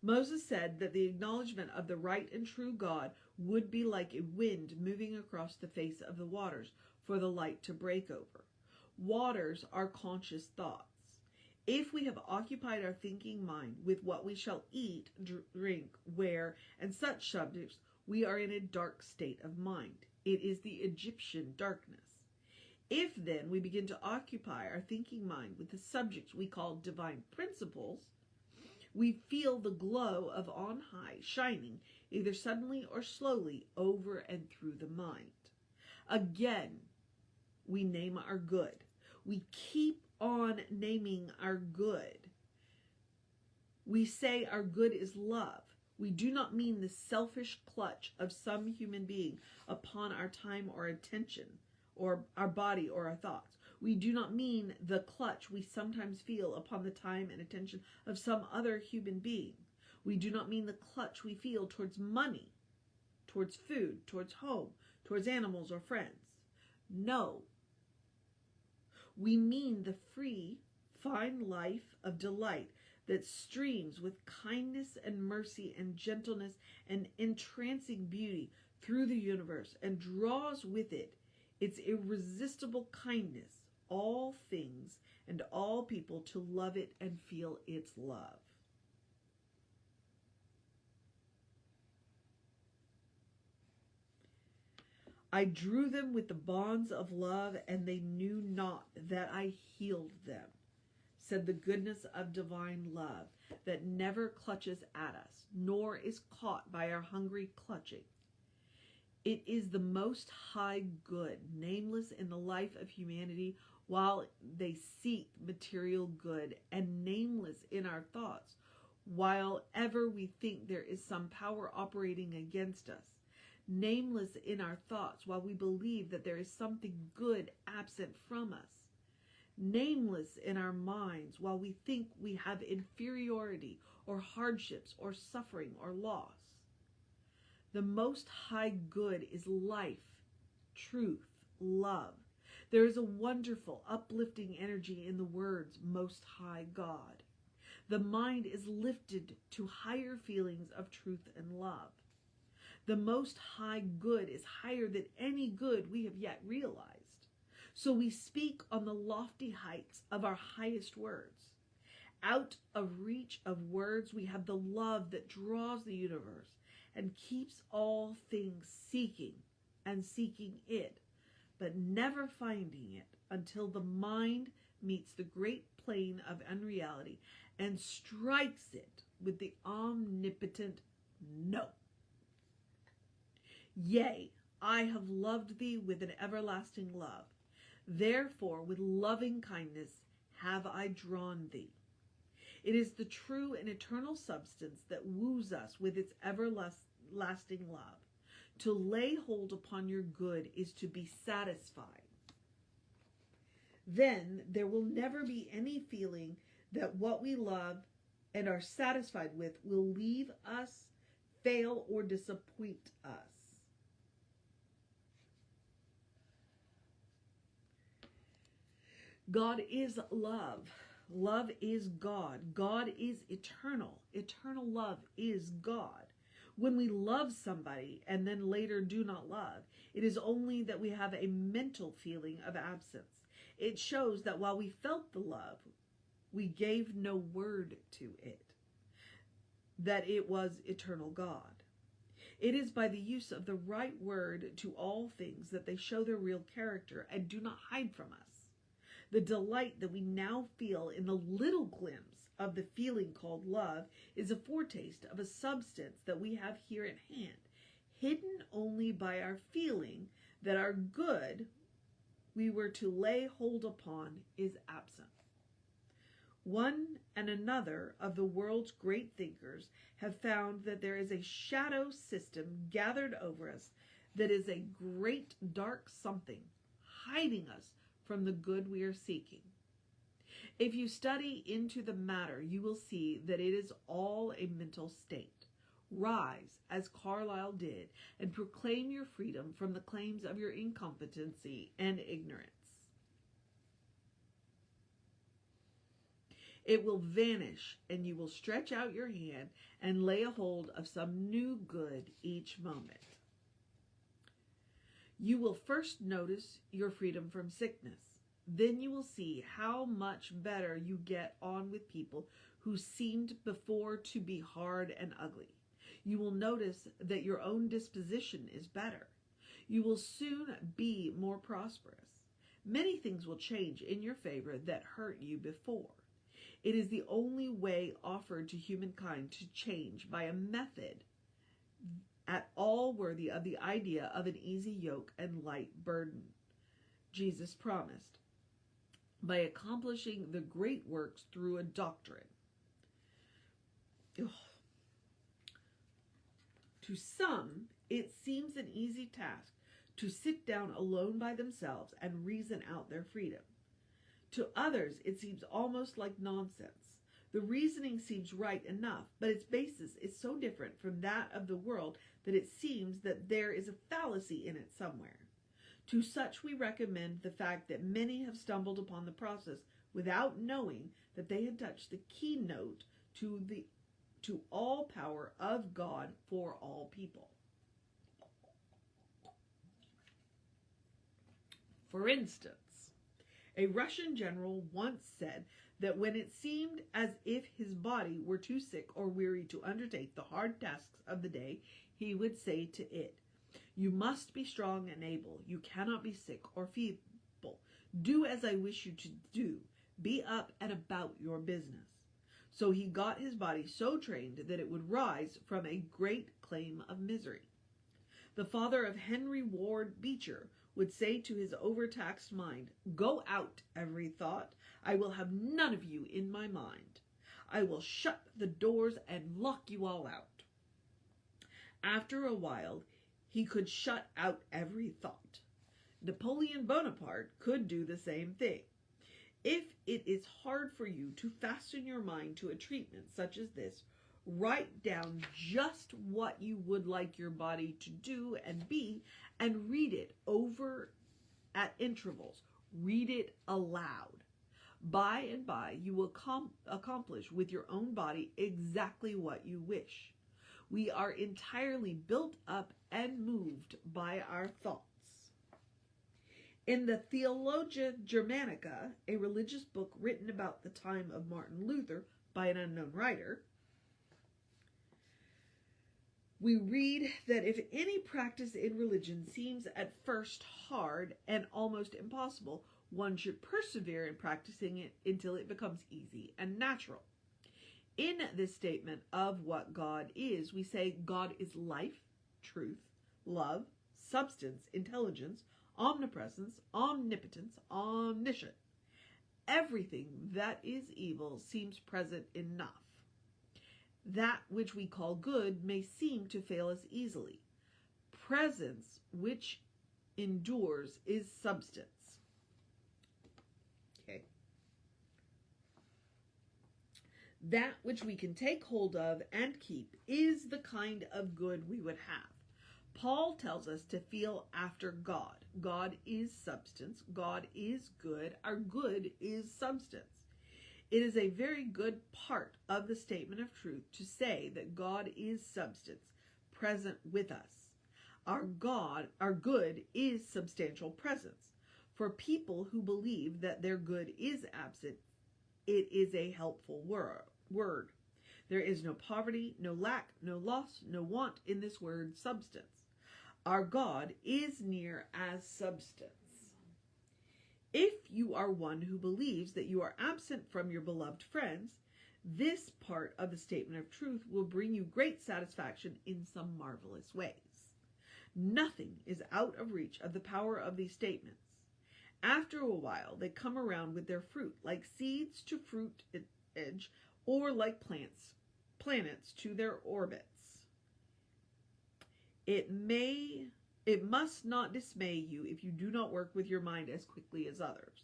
Moses said that the acknowledgement of the right and true God would be like a wind moving across the face of the waters for the light to break over. Waters are conscious thoughts. If we have occupied our thinking mind with what we shall eat, drink, wear, and such subjects, we are in a dark state of mind. It is the Egyptian darkness. If then we begin to occupy our thinking mind with the subjects we call divine principles, we feel the glow of on high shining either suddenly or slowly over and through the mind. Again, we name our good. We keep on naming our good. We say our good is love. We do not mean the selfish clutch of some human being upon our time or attention, or our body or our thoughts. We do not mean the clutch we sometimes feel upon the time and attention of some other human being. We do not mean the clutch we feel towards money, towards food, towards home, towards animals or friends. No. We mean the free, fine life of delight that streams with kindness and mercy and gentleness and entrancing beauty through the universe and draws with it its irresistible kindness, all things and all people to love it and feel its love. I drew them with the bonds of love, and they knew not that I healed them, said the goodness of divine love that never clutches at us, nor is caught by our hungry clutching. It is the most high good, nameless in the life of humanity, while they seek material good, and nameless in our thoughts, while ever we think there is some power operating against us. Nameless in our thoughts, while we believe that there is something good absent from us. Nameless in our minds, while we think we have inferiority or hardships or suffering or loss. The most high good is life, truth, love. There is a wonderful, uplifting energy in the words, Most High God. The mind is lifted to higher feelings of truth and love. The Most High good is higher than any good we have yet realized. So we speak on the lofty heights of our highest words. Out of reach of words, we have the love that draws the universe and keeps all things seeking and seeking it, but never finding it until the mind meets the great plane of unreality and strikes it with the omnipotent no. Yea, I have loved thee with an everlasting love. Therefore, with loving kindness have I drawn thee. It is the true and eternal substance that woos us with its everlasting love. To lay hold upon your good is to be satisfied. Then there will never be any feeling that what we love and are satisfied with will leave us, fail, or disappoint us. God is love. Love is God. God is eternal. Eternal love is God. When we love somebody and then later do not love, it is only that we have a mental feeling of absence. It shows that while we felt the love, we gave no word to it, that it was eternal God. It is by the use of the right word to all things that they show their real character and do not hide from us. The delight that we now feel in the little glimpse of the feeling called love is a foretaste of a substance that we have here at hand, hidden only by our feeling that our good we were to lay hold upon is absent. One and another of the world's great thinkers have found that there is a shadow system gathered over us that is a great dark something hiding us from the good we are seeking. If you study into the matter, you will see that it is all a mental state. Rise, as Carlyle did, and proclaim your freedom from the claims of your incompetency and ignorance. It will vanish, and you will stretch out your hand and lay a hold of some new good each moment. You will first notice your freedom from sickness. Then you will see how much better you get on with people who seemed before to be hard and ugly. You will notice that your own disposition is better. You will soon be more prosperous. Many things will change in your favor that hurt you before. It is the only way offered to humankind to change by a method at all worthy of the idea of an easy yoke and light burden. Jesus promised, by accomplishing the great works through a doctrine. To some, it seems an easy task to sit down alone by themselves and reason out their freedom. To others, it seems almost like nonsense. The reasoning seems right enough, but its basis is so different from that of the world that it seems that there is a fallacy in it somewhere. To such we recommend the fact that many have stumbled upon the process without knowing that they had touched the keynote to all power of God for all people. For instance, a Russian general once said that when it seemed as if his body were too sick or weary to undertake the hard tasks of the day, he would say to it, "You must be strong and able. You cannot be sick or feeble. Do as I wish you to do. Be up and about your business." So he got his body so trained that it would rise from a great claim of misery. The father of Henry Ward Beecher would say to his overtaxed mind, "Go out, every thought. I will have none of you in my mind. I will shut the doors and lock you all out." After a while, he could shut out every thought. Napoleon Bonaparte could do the same thing. If it is hard for you to fasten your mind to a treatment such as this, write down just what you would like your body to do and be, and read it over at intervals. Read it aloud. By and by, you will accomplish with your own body exactly what you wish. We are entirely built up and moved by our thoughts. In the Theologia Germanica, a religious book written about the time of Martin Luther by an unknown writer, we read that if any practice in religion seems at first hard and almost impossible, one should persevere in practicing it until it becomes easy and natural. In this statement of what God is, we say God is life, truth, love, substance, intelligence, omnipresence, omnipotence, omniscient. Everything that is evil seems present enough. That which we call good may seem to fail us easily. Presence which endures is substance. Okay. That which we can take hold of and keep is the kind of good we would have. Paul tells us to feel after God. God is substance. God is good. Our good is substance. It is a very good part of the statement of truth to say that God is substance, present with us. Our good is substantial presence. For people who believe that their good is absent, it is a helpful word. There is no poverty, no lack, no loss, no want in this word substance. Our God is near as substance. If you are one who believes that you are absent from your beloved friends, this part of the statement of truth will bring you great satisfaction in some marvelous ways. Nothing is out of reach of the power of these statements. After a while, they come around with their fruit, like seeds to fruit edge, or like planets to their orbits. It must not dismay you if you do not work with your mind as quickly as others.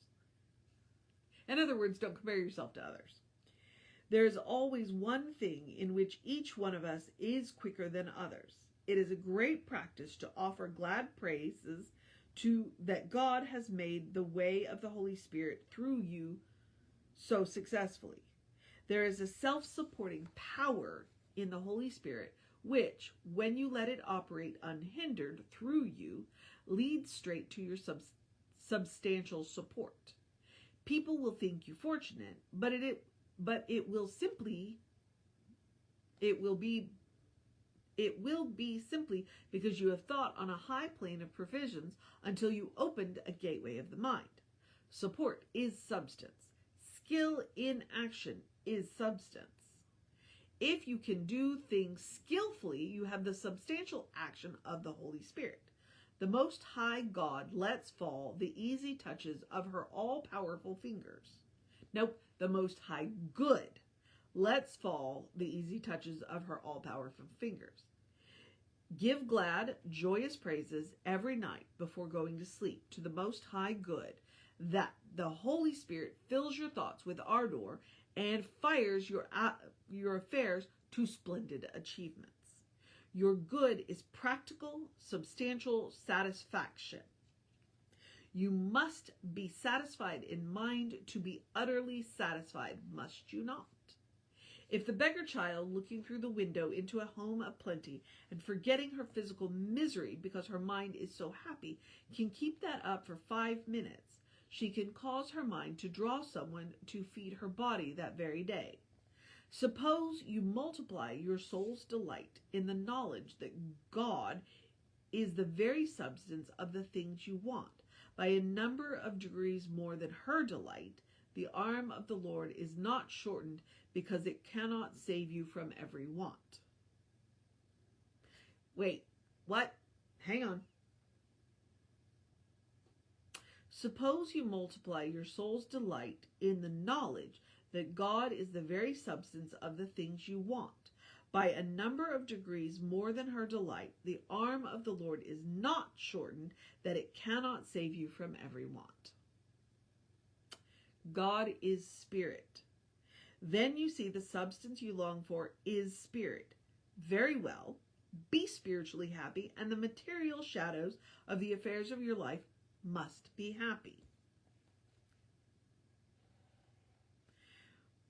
In other words, don't compare yourself to others. There is always one thing in which each one of us is quicker than others. It is a great practice to offer glad praises that God has made the way of the Holy Spirit through you so successfully. There is a self-supporting power in the Holy Spirit which, when you let it operate unhindered through you, leads straight to your substantial support. People will think you fortunate, but it will be simply because you have thought on a high plane of provisions until you opened a gateway of the mind. Support is substance. Skill in action is substance. If you can do things skillfully, you have the substantial action of the Holy Spirit. The Most High God lets fall the easy touches of her all-powerful fingers. Nope, the Most High Good lets fall the easy touches of her all-powerful fingers. Give glad, joyous praises every night before going to sleep to the Most High Good, that the Holy Spirit fills your thoughts with ardor and fires your affairs to splendid achievements. Your good is practical, substantial satisfaction. You must be satisfied in mind to be utterly satisfied, must you not? If the beggar child, looking through the window into a home of plenty and forgetting her physical misery because her mind is so happy, can keep that up for 5 minutes, she can cause her mind to draw someone to feed her body that very day. Suppose you multiply your soul's delight in the knowledge that God is the very substance of the things you want, by a number of degrees more than her delight. The arm of the Lord is not shortened because it cannot save you from every want. Wait, what? Hang on. Suppose you multiply your soul's delight in the knowledge that God is the very substance of the things you want. By a number of degrees more than her delight, the arm of the Lord is not shortened that it cannot save you from every want. God is spirit. Then you see the substance you long for is spirit. Very well, be spiritually happy, and the material shadows of the affairs of your life must be happy.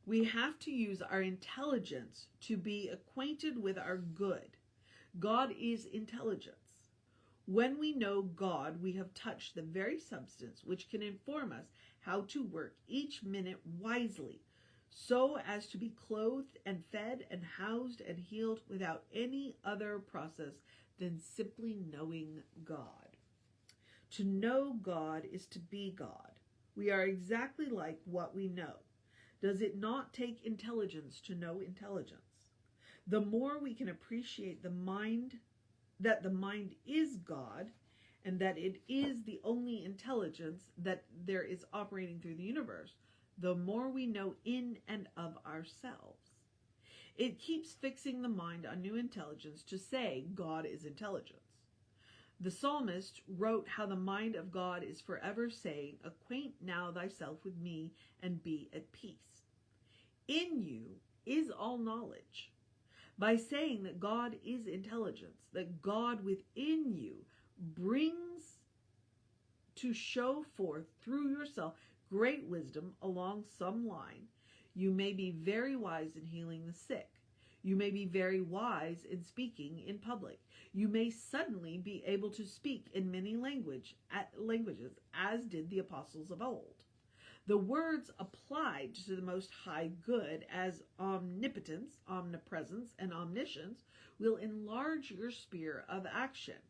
We have to use our intelligence to be acquainted with our good. God is intelligence. When we know God, we have touched the very substance which can inform us how to work each minute wisely, so as to be clothed and fed and housed and healed without any other process than simply knowing God. To know God is to be God. We are exactly like what we know. Does it not take intelligence to know intelligence? The more we can appreciate the mind, that the mind is God, and that it is the only intelligence that there is operating through the universe, the more we know in and of ourselves. It keeps fixing the mind on new intelligence to say God is intelligence. The psalmist wrote how the mind of God is forever saying, "Acquaint now thyself with me and be at peace." In you is all knowledge. By saying that God is intelligence, that God within you brings to show forth through yourself great wisdom along some line, you may be very wise in healing the sick. You may be very wise in speaking in public. You may suddenly be able to speak in many languages, as did the apostles of old. The words applied to the Most High Good as omnipotence, omnipresence, and omniscience will enlarge your sphere of action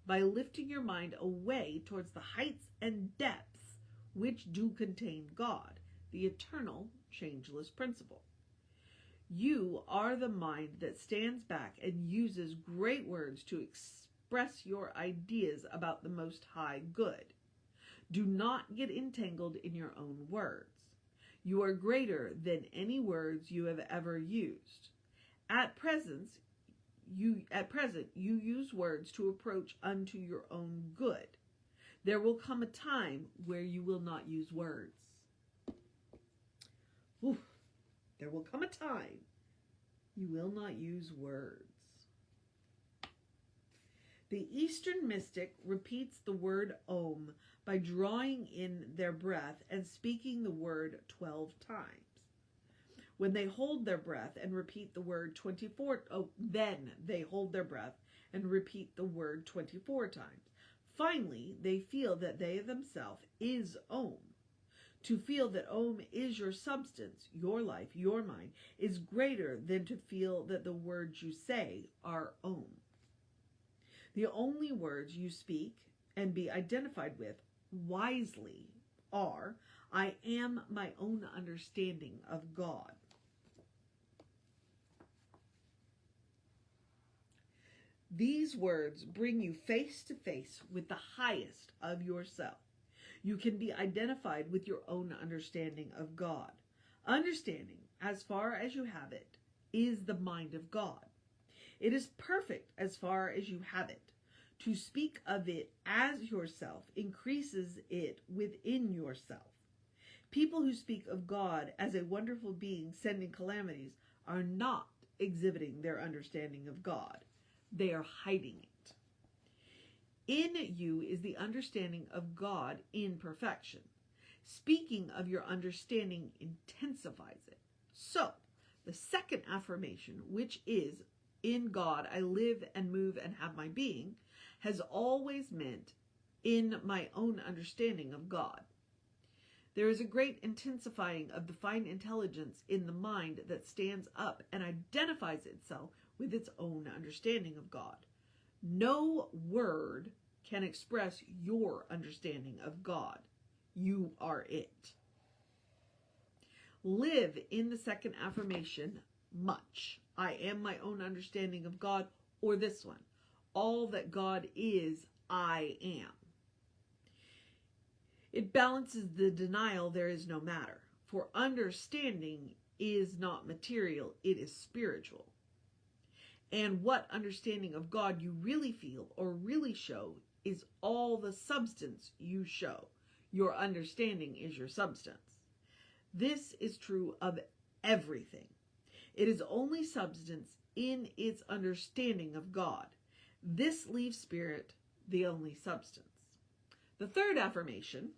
by lifting your mind away towards the heights and depths which do contain God, the eternal, changeless principle. You are the mind that stands back and uses great words to express your ideas about the Most High Good. Do not get entangled in your own words. You are greater than any words you have ever used. At present, you use words to approach unto your own good. There will come a time where you will not use words. There will come a time you will not use words. The Eastern mystic repeats the word Om by drawing in their breath and speaking the word 12 times. When they hold their breath and repeat the word 24, then they hold their breath and repeat the word 24 times. Finally, they feel that they themselves is Om. To feel that Om is your substance, your life, your mind, is greater than to feel that the words you say are Om. The only words you speak and be identified with wisely are, "I am my own understanding of God." These words bring you face to face with the highest of yourself. You can be identified with your own understanding of God. Understanding, as far as you have it, is the mind of God. It is perfect as far as you have it. To speak of it as yourself increases it within yourself. People who speak of God as a wonderful being sending calamities are not exhibiting their understanding of God. They are hiding it. In you is the understanding of God in perfection. Speaking of your understanding intensifies it. So, the second affirmation, which is, in God I live and move and have my being, has always meant in my own understanding of God. There is a great intensifying of the fine intelligence in the mind that stands up and identifies itself with its own understanding of God. No word can express your understanding of God. You are it. Live in the second affirmation much. I am my own understanding of God, or this one. All that God is, I am. It balances the denial there is no matter, for understanding is not material, it is spiritual. And what understanding of God you really feel or really show is all the substance you show. Your understanding is your substance. This is true of everything. It is only substance in its understanding of God. This leaves spirit the only substance. The third affirmation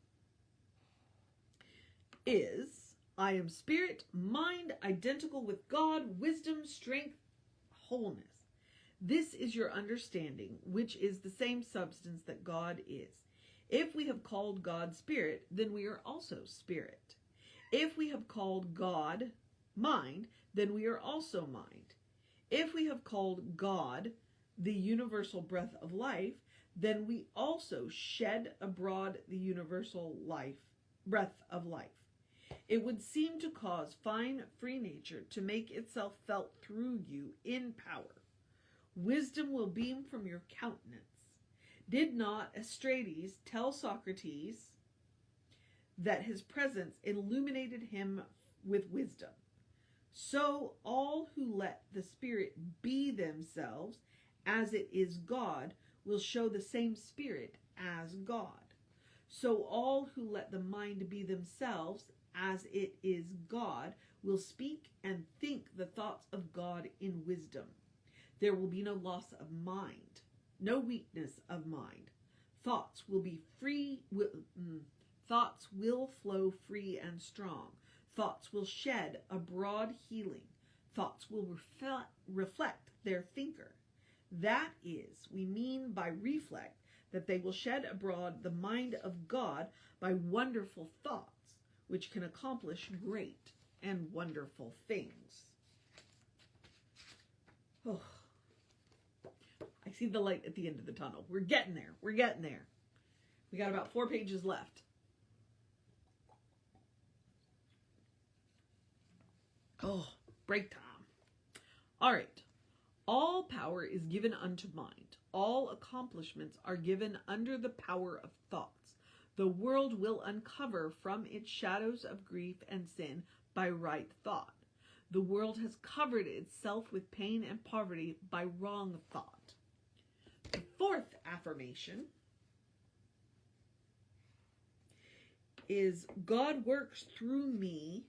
is, I am spirit, mind identical with God, wisdom, strength, wholeness. This is your understanding, which is the same substance that God is. If we have called God spirit, then we are also spirit. If we have called God mind, then we are also mind. If we have called God the universal breath of life, then we also shed abroad the universal breath of life. It would seem to cause fine free nature to make itself felt through you in power. Wisdom will beam from your countenance. Did not Astrates tell Socrates that his presence illuminated him with wisdom? So all who let the spirit be themselves as it is God will show the same spirit as God. So all who let the mind be themselves as it is God will speak and think the thoughts of God in wisdom. There will be no loss of mind, no weakness of mind. Thoughts will be free. Thoughts will flow free and strong. Thoughts will shed abroad healing. Thoughts will reflect their thinker. That is, we mean by reflect, that they will shed abroad the mind of God by wonderful thoughts, which can accomplish great and wonderful things. Oh, I see the light at the end of the tunnel. We're getting there. We're getting there. We got about 4 pages left. Oh, break time. All right. All power is given unto mind. All accomplishments are given under the power of thoughts. The world will uncover from its shadows of grief and sin by right thought. The world has covered itself with pain and poverty by wrong thought. The fourth affirmation is, God works through me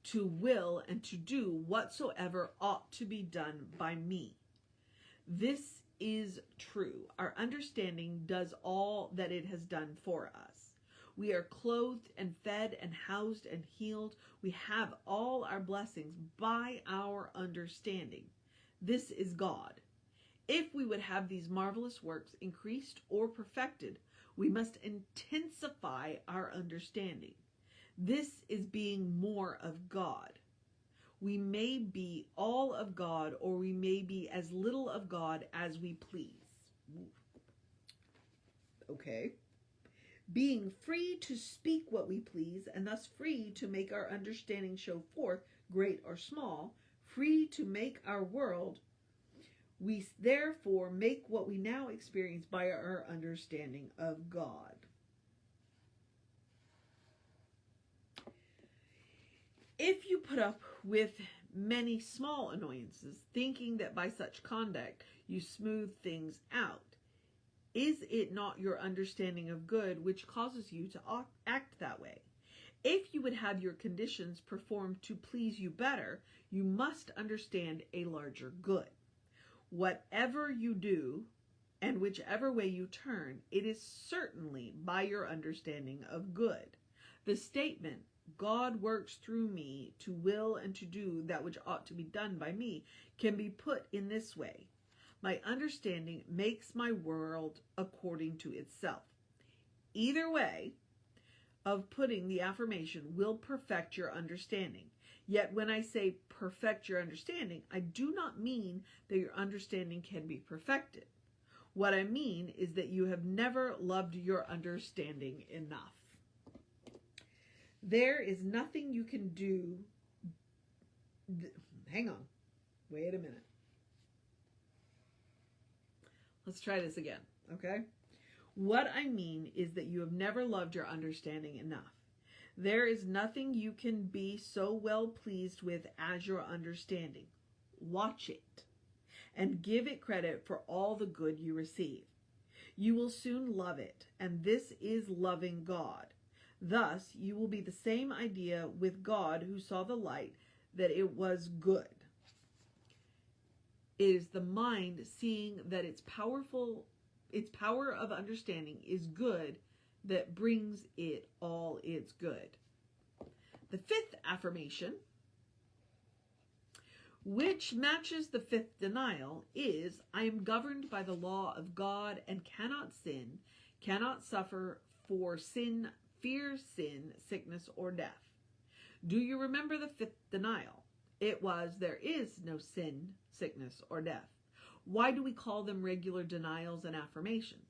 to will and to do whatsoever ought to be done by me. This is true. Our understanding does all that it has done for us. We are clothed and fed and housed and healed. We have all our blessings by our understanding. This is God. If we would have these marvelous works increased or perfected, we must intensify our understanding. This is being more of God. We may be all of God, or we may be as little of God as we please. Okay. Being free to speak what we please, and thus free to make our understanding show forth, great or small, free to make our world, we therefore make what we now experience by our understanding of God. If you put up with many small annoyances, thinking that by such conduct you smooth things out, is it not your understanding of good which causes you to act that way? If you would have your conditions performed to please you better, you must understand a larger good. Whatever you do, and whichever way you turn, it is certainly by your understanding of good. The statement, God works through me to will and to do that which ought to be done by me, can be put in this way. My understanding makes my world according to itself. Either way of putting the affirmation will perfect your understanding. Yet when I say perfect your understanding, I do not mean that your understanding can be perfected. What I mean is that you have never loved your understanding enough. There is nothing you can do. Hang on. Wait a minute. Let's try this again, okay? What I mean is that you have never loved your understanding enough. There is nothing you can be so well pleased with as your understanding. Watch it and give it credit for all the good you receive. You will soon love it, and this is loving God. Thus, you will be the same idea with God who saw the light, that it was good. It is the mind seeing that its power of understanding is good that brings it all its good. The fifth affirmation, which matches the fifth denial, is, I am governed by the law of God and cannot sin, cannot suffer for sin, fear sin, sickness, or death. Do you remember the fifth denial? It was, there is no sin, sickness, or death. Why do we call them regular denials and affirmations?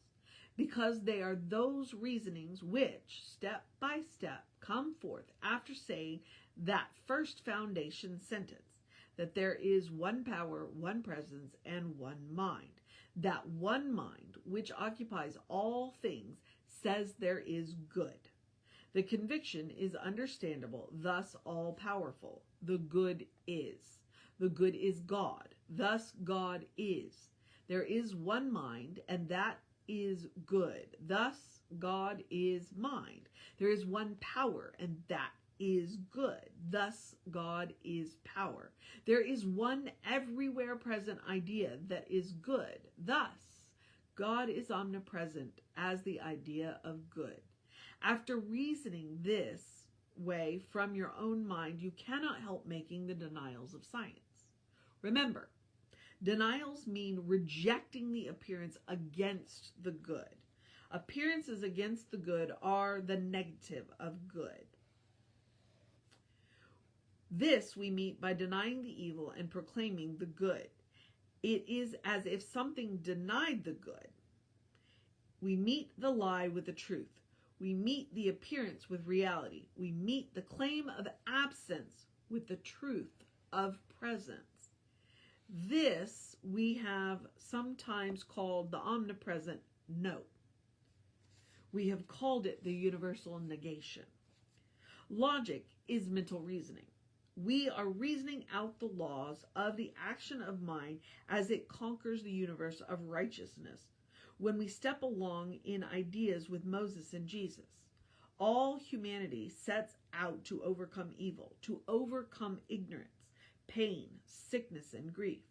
Because they are those reasonings which, step by step, come forth after saying that first foundation sentence, that there is one power, one presence, and one mind. That one mind, which occupies all things, says there is good. The conviction is understandable, thus all-powerful. The good is. The good is God. Thus God is. There is one mind, and that is good. Thus God is mind. There is one power, and that is good. Thus God is power. There is one everywhere present idea that is good. Thus God is omnipresent as the idea of good. After reasoning this way from your own mind, you cannot help making the denials of science. Remember, denials mean rejecting the appearance against the good. Appearances against the good are the negative of good. This we meet by denying the evil and proclaiming the good. It is as if something denied the good. We meet the lie with the truth. We meet the appearance with reality. We meet the claim of absence with the truth of presence. This we have sometimes called the omnipresent no. We have called it the universal negation. Logic is mental reasoning. We are reasoning out the laws of the action of mind as it conquers the universe of righteousness. When we step along in ideas with Moses and Jesus, all humanity sets out to overcome evil, to overcome ignorance, pain, sickness, and grief.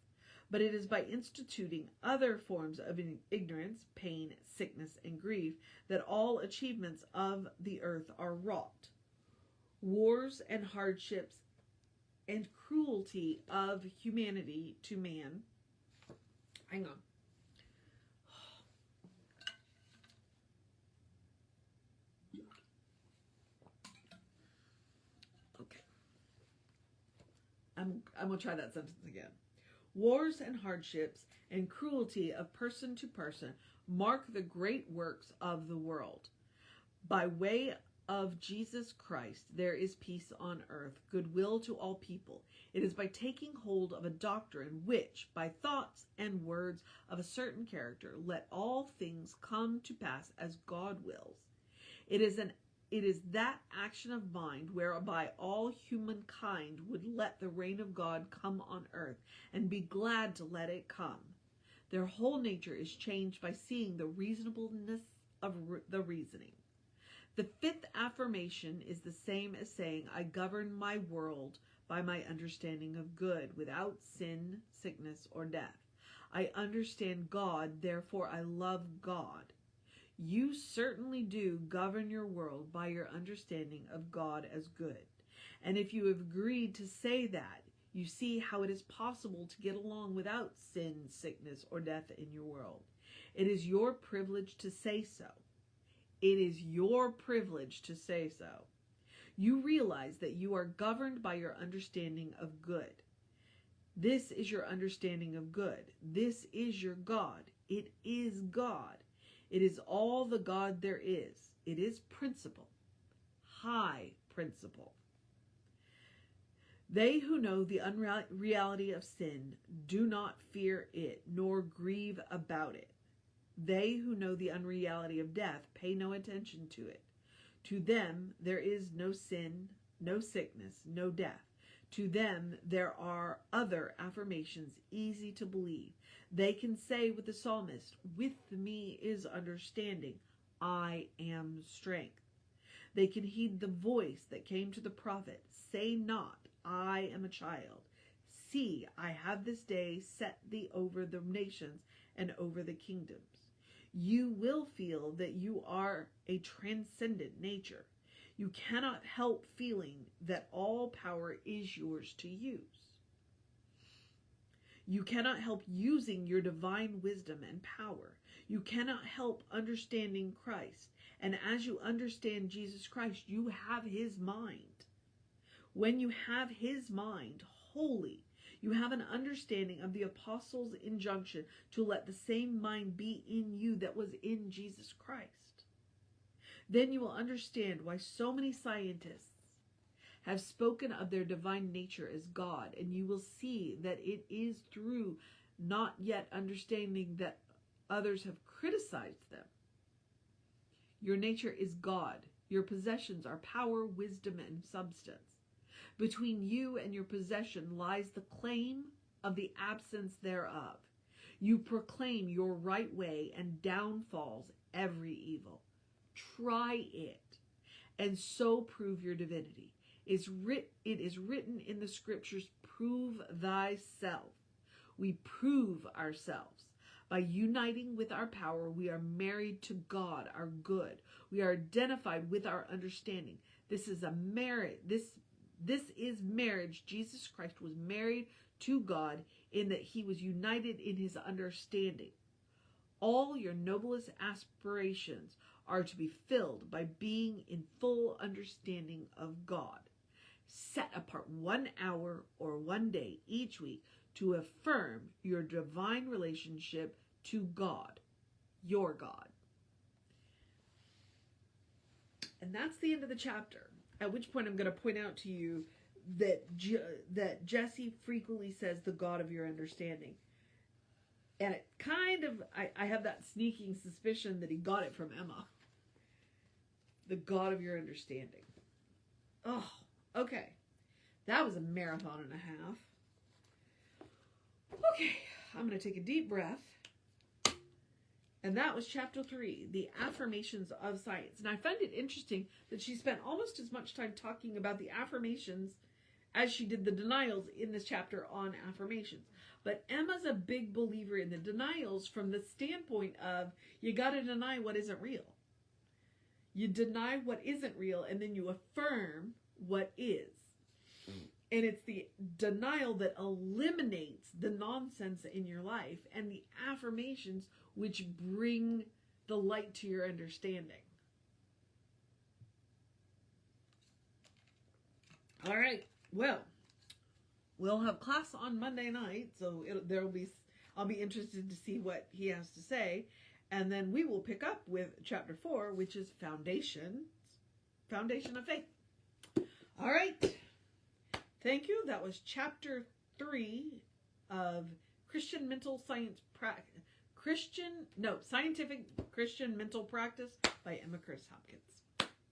But it is by instituting other forms of ignorance, pain, sickness, and grief that all achievements of the earth are wrought. Wars and hardships and cruelty of humanity to man. Hang on. Okay. I'm going to try that sentence again. Wars and hardships and cruelty of person to person mark the great works of the world. By way of Jesus Christ, there is peace on earth, goodwill to all people. It is by taking hold of a doctrine which, by thoughts and words of a certain character, let all things come to pass as God wills. It is an It is that action of mind whereby all humankind would let the reign of God come on earth and be glad to let it come. Their whole nature is changed by seeing the reasonableness of the reasoning. The fifth affirmation is the same as saying, I govern my world by my understanding of good without sin, sickness, or death. I understand God, therefore I love God. You certainly do govern your world by your understanding of God as good. And if you have agreed to say that, you see how it is possible to get along without sin, sickness, or death in your world. It is your privilege to say so. It is your privilege to say so. You realize that you are governed by your understanding of good. This is your understanding of good. This is your God. It is God. It is all the God there is. It is principle, high principle. They who know the unreality of sin do not fear it, nor grieve about it. They who know the unreality of death pay no attention to it. To them there is no sin, no sickness, no death. To them there are other affirmations easy to believe. They can say with the psalmist, with me is understanding, I am strength. They can heed the voice that came to the prophet, say not, I am a child. See, I have this day set thee over the nations and over the kingdoms. You will feel that you are a transcendent nature. You cannot help feeling that all power is yours to use. You cannot help using your divine wisdom and power. You cannot help understanding Christ. And as you understand Jesus Christ, you have his mind. When you have his mind wholly, you have an understanding of the apostles' injunction to let the same mind be in you that was in Jesus Christ. Then you will understand why so many scientists have spoken of their divine nature as God, and you will see that it is through not yet understanding that others have criticized them. Your nature is God. Your possessions are power, wisdom, and substance. Between you and your possession lies the claim of the absence thereof. You proclaim your right way, and down falls every evil. Try it, and so prove your divinity. It is written in the scriptures, prove thyself. We prove ourselves. By uniting with our power, we are married to God, our good. We are identified with our understanding. This is a marriage. This is marriage. Jesus Christ was married to God in that he was united in his understanding. All your noblest aspirations are to be filled by being in full understanding of God. Set apart 1 hour or 1 day each week to affirm your divine relationship to God, your God. And that's the end of the chapter. At which point I'm going to point out to you that Jesse frequently says the God of your understanding. And it kind of, I have that sneaking suspicion that he got it from Emma. The God of your understanding. Oh, okay. That was a marathon and a half. Okay, I'm going to take a deep breath. And that was chapter 3, the affirmations of science. And I find it interesting that she spent almost as much time talking about the affirmations as she did the denials in this chapter on affirmations. But Emma's a big believer in the denials from the standpoint of you got to deny what isn't real. You deny what isn't real, and then you affirm what is. And it's the denial that eliminates the nonsense in your life, and the affirmations which bring the light to your understanding. All right. Well, we'll have class on Monday night, so I'll be interested to see what he has to say, and then we will pick up with chapter 4, which is foundation of faith. All right. Thank you. That was chapter 3 of Scientific Christian Mental Practice by Emma Chris Hopkins.